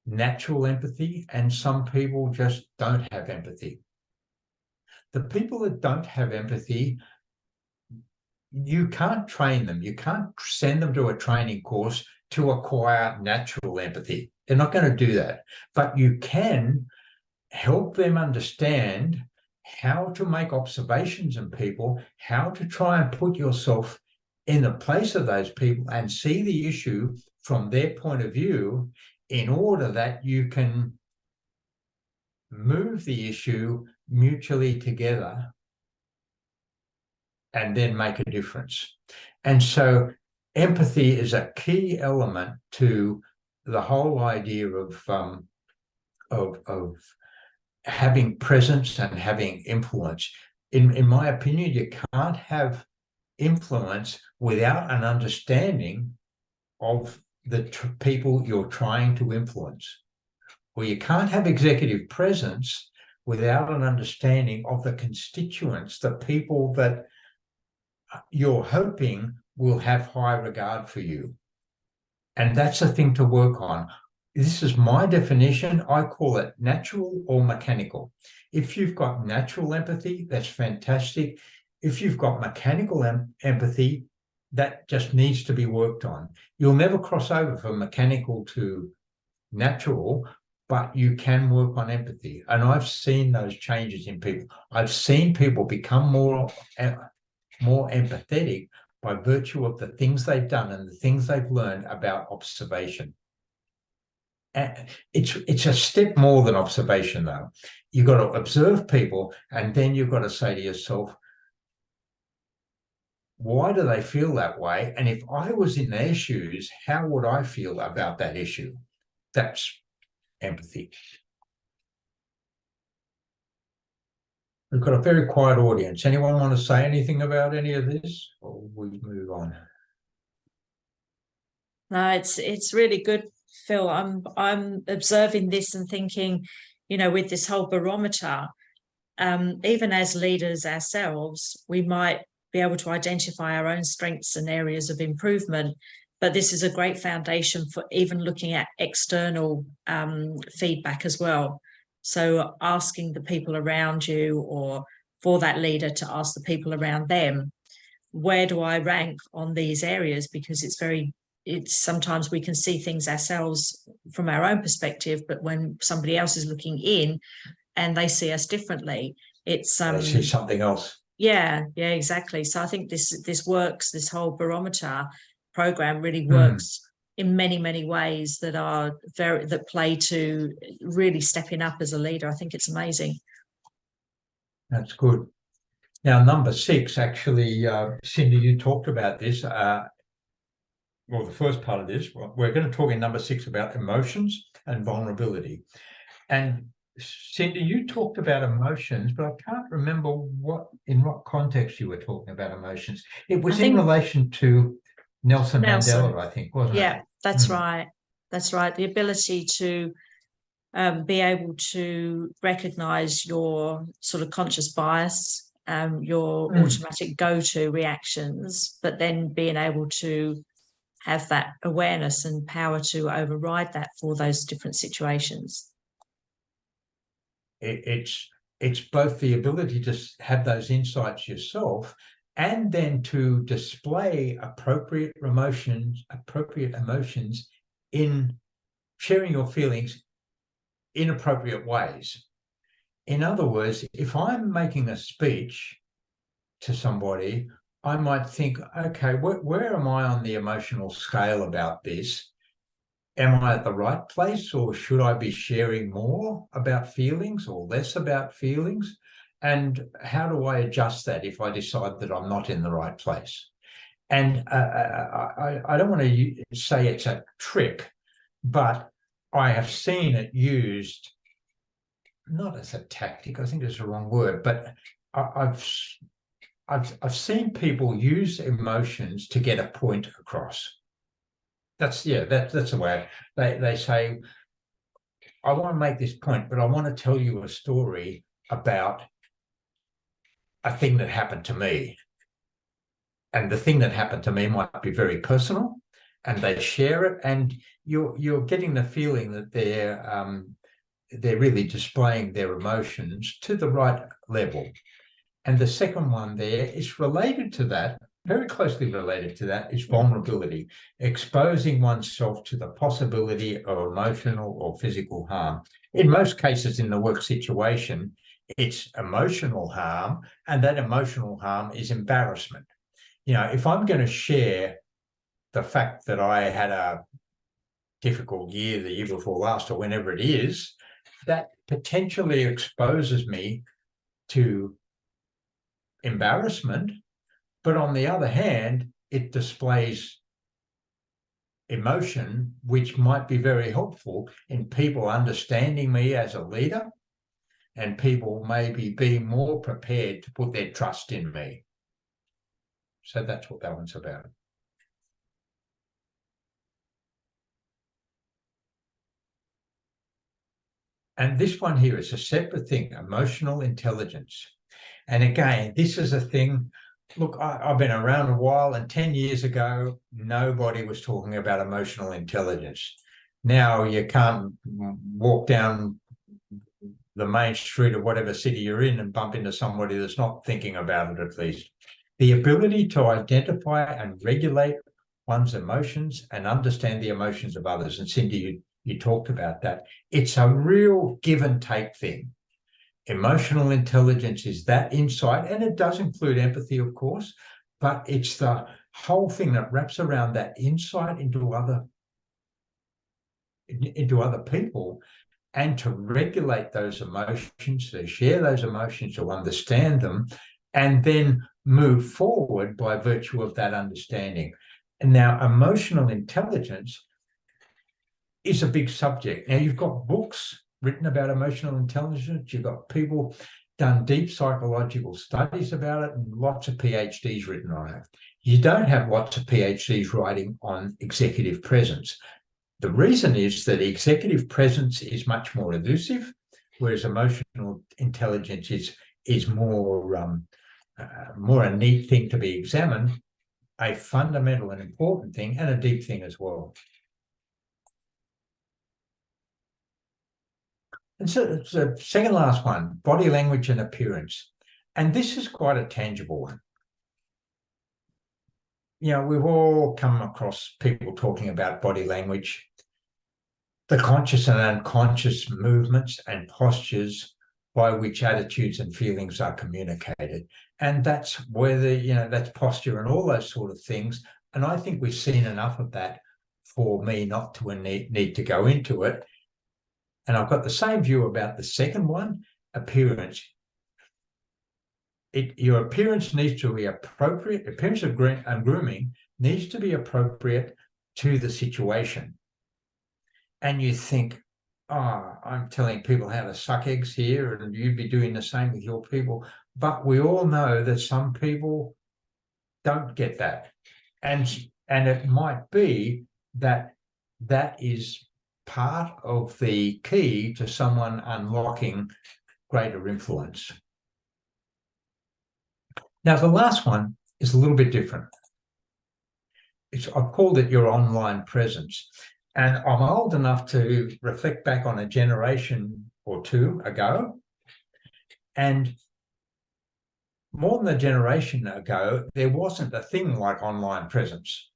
natural empathy and some people just don't have empathy. The people that don't have empathy, you can't train them. You can't send them to a training course to acquire natural empathy. They're not going to do that. But you can help them understand how to make observations in people, how to try and put yourself in the place of those people and see the issue from their point of view, in order that you can move the issue mutually together and then make a difference. And so empathy is a key element to the whole idea of having presence and having influence. In my opinion, you can't have influence without an understanding of the people you're trying to influence. Or you can't have executive presence without an understanding of the constituents, the people that you're hoping will have high regard for you. And that's a thing to work on. This is my definition. I call it natural or mechanical. If you've got natural empathy, that's fantastic. If you've got mechanical empathy, that just needs to be worked on. You'll never cross over from mechanical to natural, but you can work on empathy. And I've seen those changes in people. I've seen people become more empathetic by virtue of the things they've done and the things they've learned about observation. And it's a step more than observation, though. You've got to observe people, and then you've got to say to yourself, why do they feel that way? And if I was in their shoes, how would I feel about that issue? That's empathy. We've got a very quiet audience. Anyone want to say anything about any of this, or we move on? No, it's really good, Phil. I'm observing this and thinking, with this whole barometer, even as leaders ourselves, we might be able to identify our own strengths and areas of improvement. But this is a great foundation for even looking at external feedback as well. So asking the people around you, or for that leader to ask the people around them, where do I rank on these areas? Because it's sometimes we can see things ourselves from our own perspective, but when somebody else is looking in and they see us differently, it's they see something else. Yeah, exactly. So I think this works. This whole barometer program really works in many ways that play to really stepping up as a leader. I think it's amazing. That's good. Now, number 6, actually, Cindy, you talked about this. Well, the first part of this, we're going to talk in number 6 about emotions and vulnerability. And Cindy, you talked about emotions, but I can't remember in what context you were talking about emotions. It was in relation to Nelson Mandela, I think, wasn't it? Yeah, that's right. That's right. The ability to be able to recognize your sort of conscious bias, your automatic go-to reactions, but then being able to have that awareness and power to override that for those different situations. it's both the ability to have those insights yourself, and then to display appropriate emotions in sharing your feelings in appropriate ways. In other words, if I'm making a speech to somebody, I might think, okay, where am I on the emotional scale about this? Am I at the right place, or should I be sharing more about feelings or less about feelings? And how do I adjust that if I decide that I'm not in the right place? And I don't want to say it's a trick, but I have seen it used, not as a tactic, I think it's the wrong word, but I've seen people use emotions to get a point across. That's the way they say, I want to make this point, but I want to tell you a story about a thing that happened to me. And the thing that happened to me might be very personal, and they share it, and you're getting the feeling that they're really displaying their emotions to the right level. And the second one there is related to that, very closely related to that, is vulnerability, exposing oneself to the possibility of emotional or physical harm. In most cases in the work situation, it's emotional harm, and that emotional harm is embarrassment. You know, if I'm going to share the fact that I had a difficult year, the year before last, or whenever it is, that potentially exposes me to embarrassment, but on the other hand, it displays emotion, which might be very helpful in people understanding me as a leader, and people maybe being more prepared to put their trust in me. So that's what that one's about. And this one here is a separate thing, emotional intelligence. And again, this is a thing, look, I've been around a while, and 10 years ago, nobody was talking about emotional intelligence. Now you can't walk down the main street of whatever city you're in and bump into somebody that's not thinking about it, at least. The ability to identify and regulate one's emotions and understand the emotions of others. And Cindy, you talked about that. It's a real give and take thing. Emotional intelligence is that insight, and it does include empathy, of course, but it's the whole thing that wraps around that insight into other people, and to regulate those emotions, to share those emotions, to understand them, and then move forward by virtue of that understanding. And now emotional intelligence is a big subject. Now, you've got books written about emotional intelligence, you've got people done deep psychological studies about it, and lots of PhDs written on it. You don't have lots of PhDs writing on executive presence. The reason is that executive presence is much more elusive, whereas emotional intelligence is more a neat thing to be examined, a fundamental and important thing, and a deep thing as well. And so the second last one, body language and appearance. And this is quite a tangible one. You know, we've all come across people talking about body language, the conscious and unconscious movements and postures by which attitudes and feelings are communicated. And that's whether, you know, that's posture and all those sort of things. And I think we've seen enough of that for me not to need to go into it. And I've got the same view about the second one, appearance. Your appearance needs to be appropriate. Appearance of grooming needs to be appropriate to the situation. And you think, oh, I'm telling people how to suck eggs here, and you'd be doing the same with your people. But we all know that some people don't get that. And it might be that that is part of the key to someone unlocking greater influence. Now, the last one is a little bit different. I've called it your online presence. And I'm old enough to reflect back on a generation or two ago And more than a generation ago, there wasn't a thing like online presence.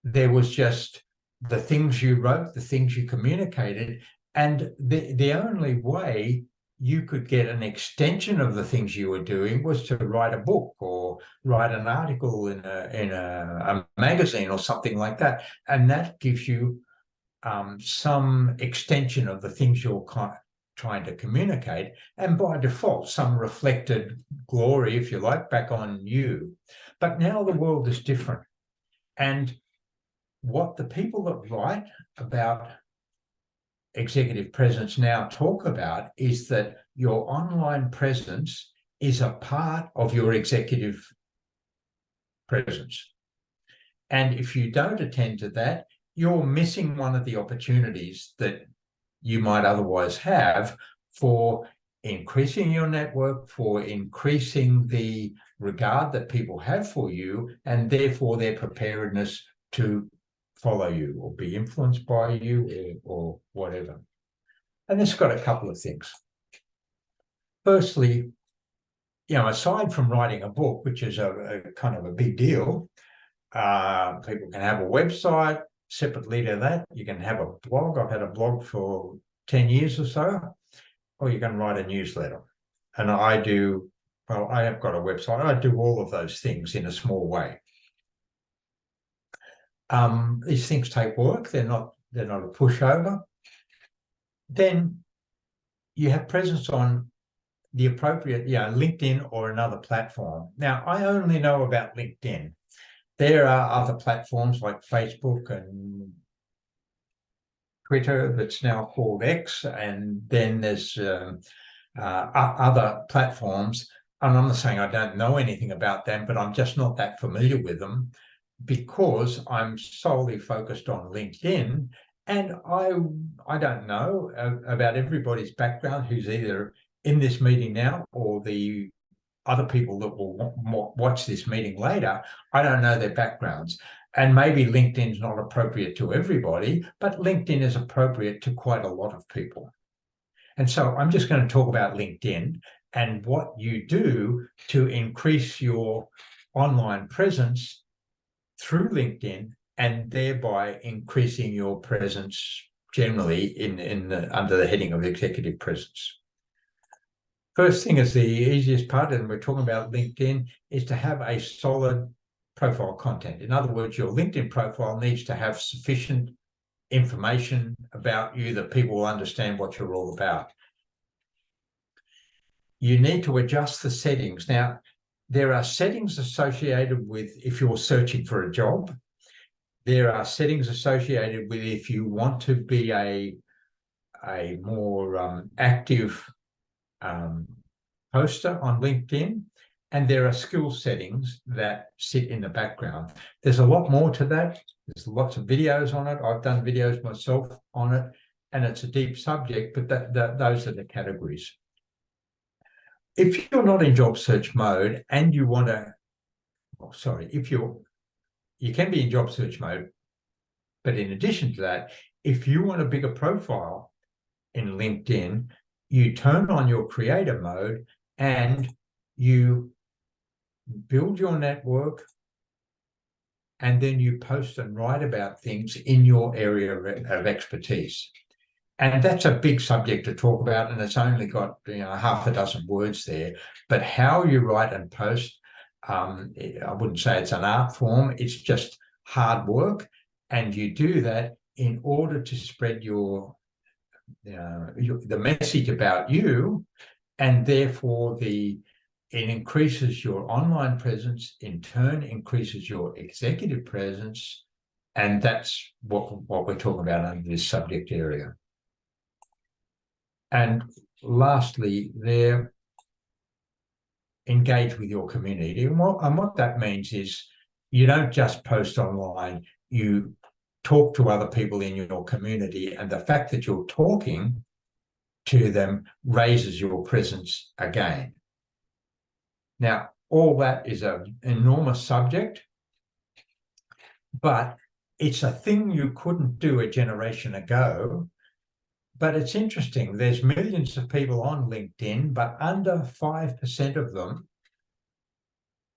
There was just the things you wrote, the things you communicated, and the only way you could get an extension of the things you were doing was to write a book or write an article in a magazine or something like that. And that gives you some extension of the things you're trying to communicate, and by default, some reflected glory, if you like, back on you. But now the world is different. And what the people that write about executive presence now talk about is that your online presence is a part of your executive presence. And if you don't attend to that, you're missing one of the opportunities that you might otherwise have for increasing your network, for increasing the regard that people have for you, and therefore their preparedness to follow you or be influenced by you or whatever. And it's got a couple of things. Firstly, aside from writing a book, which is a kind of a big deal, people can have a website. Separately to that, you can have a blog. I've had a blog for 10 years or so, or you can write a newsletter. And I have got a website. I do all of those things in a small way. These things take work. They're not a pushover. Then you have presence on the appropriate, LinkedIn or another platform. Now, I only know about LinkedIn. There are other platforms like Facebook and Twitter that's now called X, and then there's other platforms. And I'm not saying I don't know anything about them, but I'm just not that familiar with them because I'm solely focused on LinkedIn. And I don't know about everybody's background who's either in this meeting now or the other people that will watch this meeting later. I don't know their backgrounds. And maybe LinkedIn's not appropriate to everybody, but LinkedIn is appropriate to quite a lot of people. And so I'm just going to talk about LinkedIn and what you do to increase your online presence through LinkedIn and thereby increasing your presence generally under the heading of executive presence. First thing is the easiest part, and we're talking about LinkedIn, is to have a solid profile content. In other words, your LinkedIn profile needs to have sufficient information about you that people will understand what you're all about. You need to adjust the settings. Now, there are settings associated with if you're searching for a job. There are settings associated with if you want to be a more active poster on LinkedIn, and there are skill settings that sit in the background. There's a lot more to that. There's lots of videos on it. I've done videos myself on it, and it's a deep subject, but those are the categories. If you're not in job search mode and you want to, you can be in job search mode, but in addition to that, if you want a bigger profile in LinkedIn, you turn on your creator mode and you build your network, and then you post and write about things in your area of expertise. And that's a big subject to talk about, and it's only got half a dozen words there. But how you write and post, I wouldn't say it's an art form, it's just hard work. And you do that in order to spread the message about you, and therefore it increases your online presence, in turn increases your executive presence, and that's what we're talking about under this subject area. And lastly, there, engage with your community. And what that means is you don't just post online, you talk to other people in your community, and the fact that you're talking to them raises your presence again. Now, all that is an enormous subject, but it's a thing you couldn't do a generation ago But it's interesting. There's millions of people on LinkedIn, but under 5% of them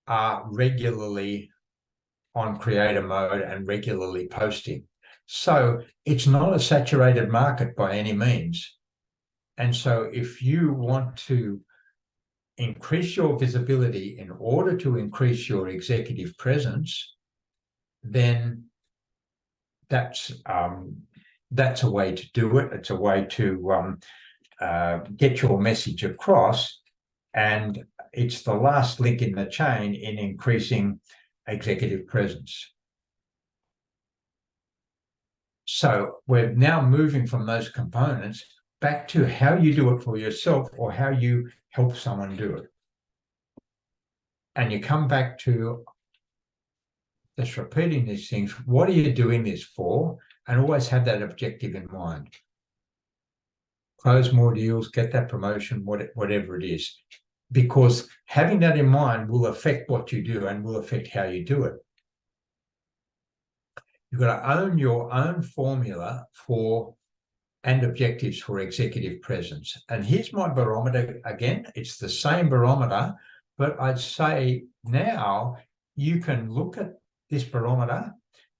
are regularly on creator mode and regularly posting. So it's not a saturated market by any means. And so if you want to increase your visibility in order to increase your executive presence, then that's a way to do it. It's a way to get your message across, and it's the last link in the chain in increasing executive presence. So we're now moving from those components back to how you do it for yourself or how you help someone do it. And you come back to just repeating these things. What are you doing this for? And always have that objective in mind. Close more deals, get that promotion, whatever it is. Because having that in mind will affect what you do and will affect how you do it. You've got to own your own formula for and objectives for executive presence. And here's my barometer again. It's the same barometer, but I'd say now you can look at this barometer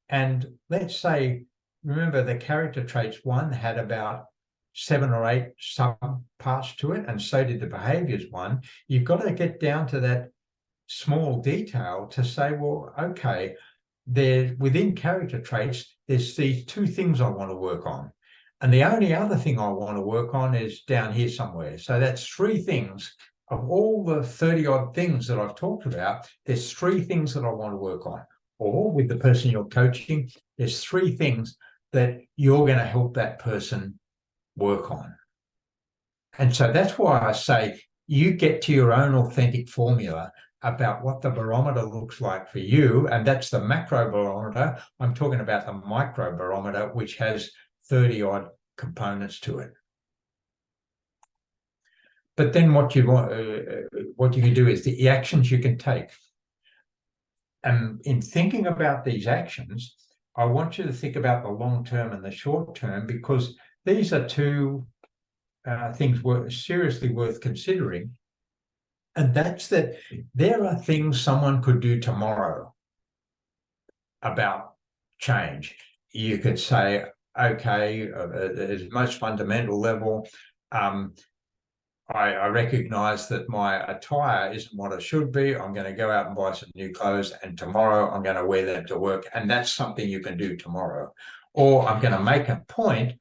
and let's say, remember the character traits one had about 7 or 8 sub parts to it, and so did the behaviors one. You've got to get down to that small detail to say, well, okay, there within character traits, there's these 2 things I want to work on. And the only other thing I want to work on is down here somewhere. So that's 3 things. Of all the 30 odd things that I've talked about, there's 3 things that I want to work on. Or with the person you're coaching, there's 3 things that you're going to help that person work on. And so that's why I say you get to your own authentic formula about what the barometer looks like for you. And that's the macro barometer. I'm talking about the micro barometer, which has 30 odd components to it. But then what you can do is the actions you can take. And in thinking about these actions, I want you to think about the long term and the short term, because these are 2 things seriously worth considering. And that's that there are things someone could do tomorrow about change. You could say, okay, at the most fundamental level, I recognize that my attire isn't what it should be. I'm going to go out and buy some new clothes, and tomorrow I'm going to wear them to work. And that's something you can do tomorrow. Or I'm going to make a point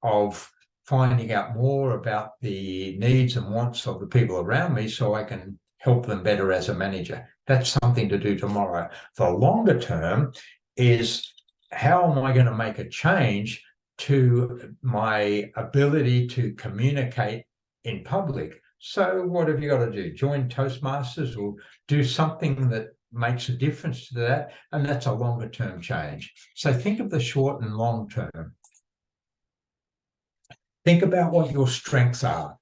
of finding out more about the needs and wants of the people around me so I can help them better as a manager. That's something to do tomorrow. The longer term is, how am I going to make a change to my ability to communicate in public? So what have you got to do? Join Toastmasters or do something that makes a difference to that? And that's a longer term change. So think of the short and long term. Think about what your strengths are.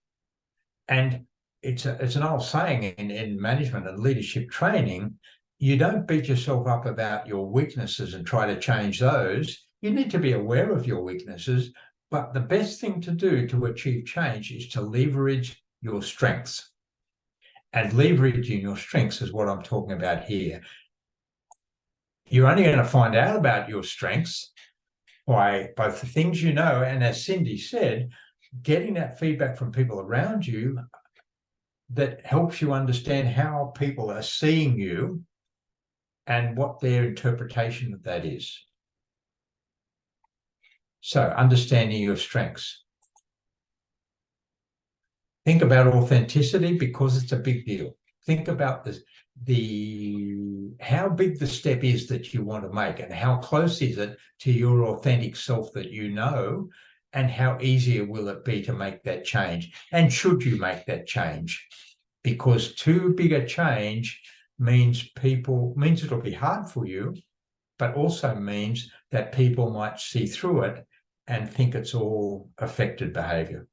And it's an old saying in management and leadership training, you don't beat yourself up about your weaknesses and try to change those. You need to be aware of your weaknesses, but the best thing to do to achieve change is to leverage your strengths. And leveraging your strengths is what I'm talking about here. You're only going to find out about your strengths by both the things you know, and as Cindy said, getting that feedback from people around you that helps you understand how people are seeing you and what their interpretation of that is. So understanding your strengths. Think about authenticity, because it's a big deal. Think about how big the step is that you want to make, and how close is it to your authentic self that you know, and how easier will it be to make that change? And should you make that change? Because too big a change means it'll be hard for you, but also means that people might see through it and think it's all affected behavior.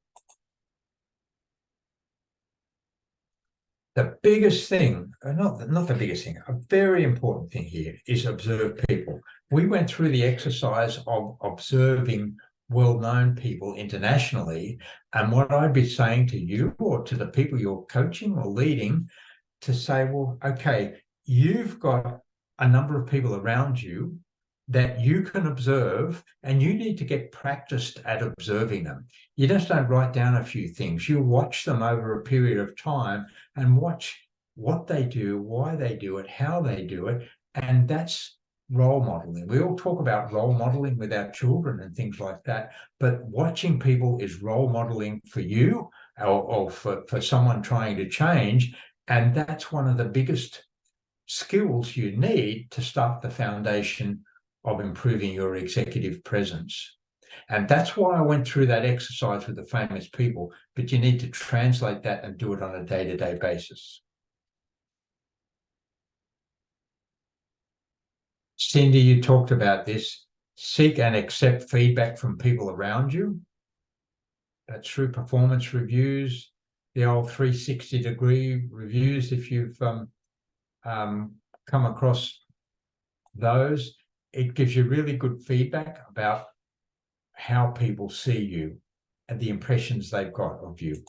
The biggest thing, not the biggest thing, a very important thing here is observe people. We went through the exercise of observing well-known people internationally. And what I'd be saying to you or to the people you're coaching or leading, to say, well, okay, you've got a number of people around you that you can observe, and you need to get practiced at observing them. You just don't write down a few things. You watch them over a period of time and watch what they do, why they do it, how they do it. And that's role modeling. We all talk about role modeling with our children and things like that, but watching people is role modeling for you or for someone trying to change. And that's one of the biggest skills you need to start the foundation of improving your executive presence. And that's why I went through that exercise with the famous people, but you need to translate that and do it on a day-to-day basis. Cindy, you talked about this. Seek and accept feedback from people around you. That's through performance reviews, the old 360-degree reviews, if you've come across those. It gives you really good feedback about how people see you and the impressions they've got of you.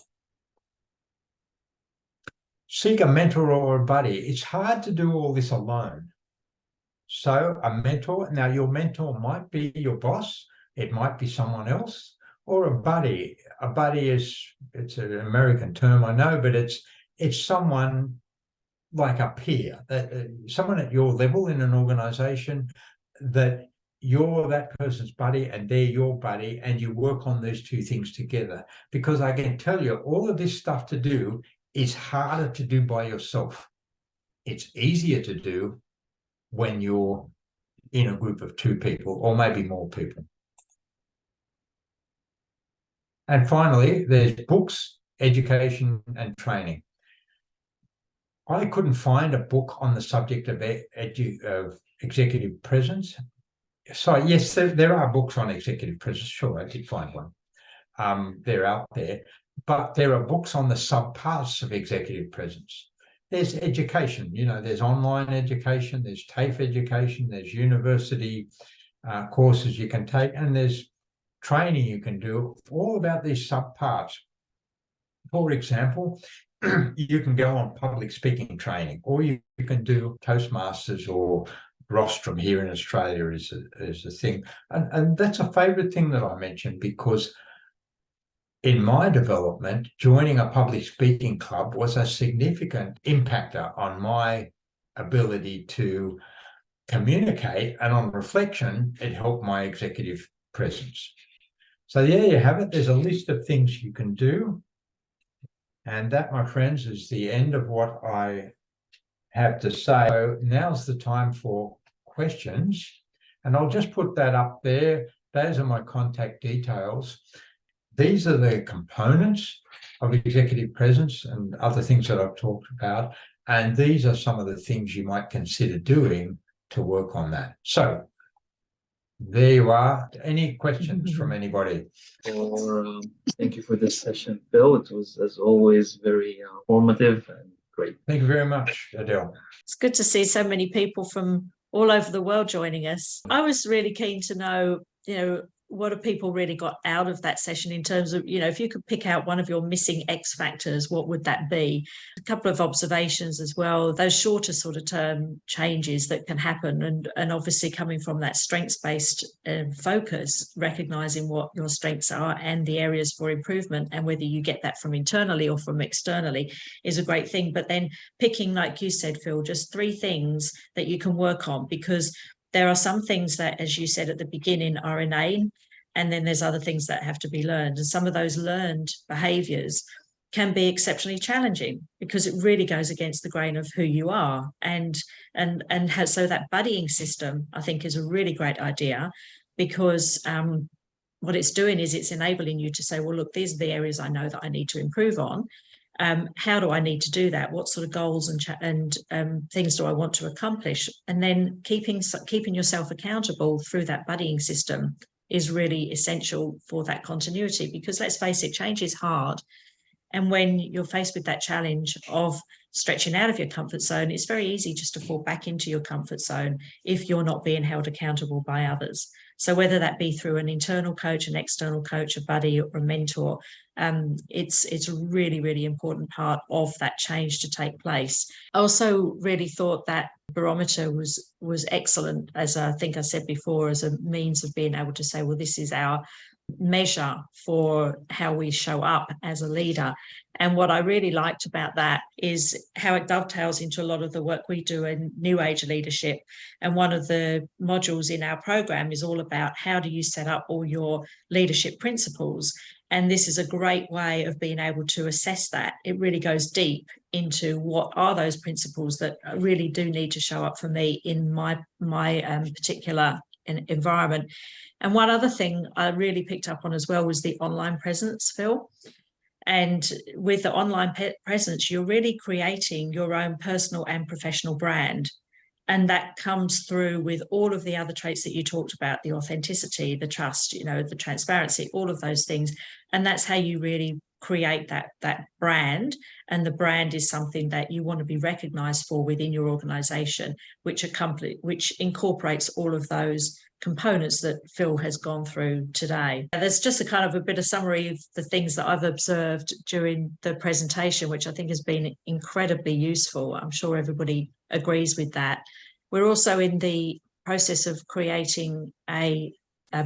Seek a mentor or a buddy. It's hard to do all this alone. So a mentor, now your mentor might be your boss, it might be someone else, or a buddy. A buddy it's an American term, I know, but it's someone like a peer, someone at your level in an organization, that you're that person's buddy and they're your buddy, and you work on those two things together. Because I can tell you, all of this stuff to do is harder to do by yourself. It's easier to do when you're in a group of two people or maybe more people. And finally, there's books, education, and training. I couldn't find a book on the subject of executive presence. So yes, there are books on executive presence. Sure, I did find one. They're out there, but there are books on the subparts of executive presence. There's education, there's online education, there's TAFE education, there's university courses you can take, and there's training you can do all about these subparts. For example, you can go on public speaking training, or you can do Toastmasters or Rostrum here in Australia is a thing. And that's a favorite thing that I mentioned, because in my development, joining a public speaking club was a significant impactor on my ability to communicate, and on reflection, it helped my executive presence. So there you have it. There's a list of things you can do. And that, my friends, is the end of what I have to say. So now's the time for questions. And I'll just put that up there. Those are my contact details. These are the components of executive presence and other things that I've talked about. And these are some of the things you might consider doing to work on that. So there you are. Any questions from anybody? Thank you for this session, Phil. It was, as always, very informative and great. Thank you very much, Adele. It's good to see so many people from all over the world joining us. I was really keen to know, what have people really got out of that session in terms of, if you could pick out one of your missing X factors, what would that be? A couple of observations as well, those shorter sort of term changes that can happen, and obviously coming from that strengths-based focus, recognizing what your strengths are and the areas for improvement, and whether you get that from internally or from externally is a great thing. But then picking, like you said, Phil, just 3 things that you can work on, because there are some things that, as you said at the beginning, are innate, and then there's other things that have to be learned. And some of those learned behaviors can be exceptionally challenging, because it really goes against the grain of who you are. So that buddying system, I think, is a really great idea, because what it's doing is it's enabling you to say, well, look, these are the areas I know that I need to improve on. How do I need to do that? What sort of goals and things do I want to accomplish? And then keeping yourself accountable through that buddying system is really essential for that continuity, because let's face it, change is hard. And when you're faced with that challenge of stretching out of your comfort zone, it's very easy just to fall back into your comfort zone if you're not being held accountable by others. So whether that be through an internal coach, an external coach, a buddy, or a mentor, it's a really, really important part of that change to take place. I also really thought that barometer was excellent, as I think I said before, as a means of being able to say, well, this is our measure for how we show up as a leader. And what I really liked about that is how it dovetails into a lot of the work we do in New Age leadership. And one of the modules in our program is all about how do you set up all your leadership principles. And this is a great way of being able to assess that. It really goes deep into what are those principles that really do need to show up for me in my particular environment. And one other thing I really picked up on as well was the online presence, Phil. And with the online presence, you're really creating your own personal and professional brand. And that comes through with all of the other traits that you talked about, the authenticity, the trust, the transparency, all of those things. And that's how you really create that brand. And the brand is something that you want to be recognized for within your organization, which incorporates all of those components that Phil has gone through today. There's just a kind of a bit of summary of the things that I've observed during the presentation, which I think has been incredibly useful. I'm sure everybody agrees with that. We're also in the process of creating a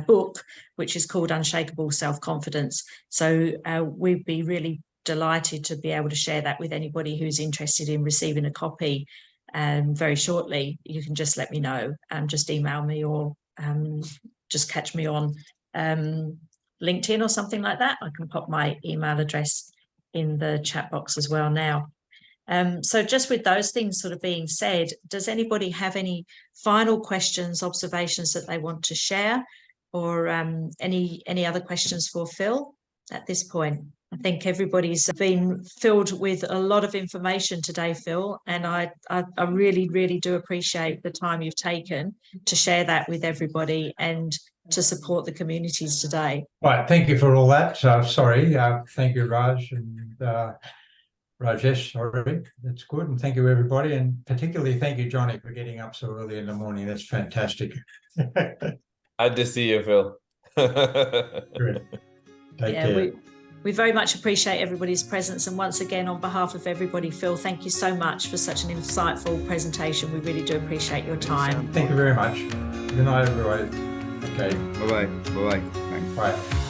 book, which is called Unshakable Self-Confidence. So we'd be really delighted to be able to share that with anybody who's interested in receiving a copy very shortly. You can just let me know, just email me or just catch me on LinkedIn or something like that. I can pop my email address in the chat box as well now. So just with those things sort of being said, does anybody have any final questions, observations that they want to share, or any other questions for Phil at this point? I think everybody's been filled with a lot of information today, Phil, and I really, really do appreciate the time you've taken to share that with everybody and to support the communities today. Right, thank you for all that. Thank you, Raj and Rajesh. Sorry, that's good, and thank you everybody, and particularly thank you, Johnny, for getting up so early in the morning. That's fantastic. Good to see you, Phil. Good. Take care. We very much appreciate everybody's presence. And once again, on behalf of everybody, Phil, thank you so much for such an insightful presentation. We really do appreciate your time. Thank you very much. Good night, everybody. Okay. Bye-bye. Bye-bye. Thanks. Bye.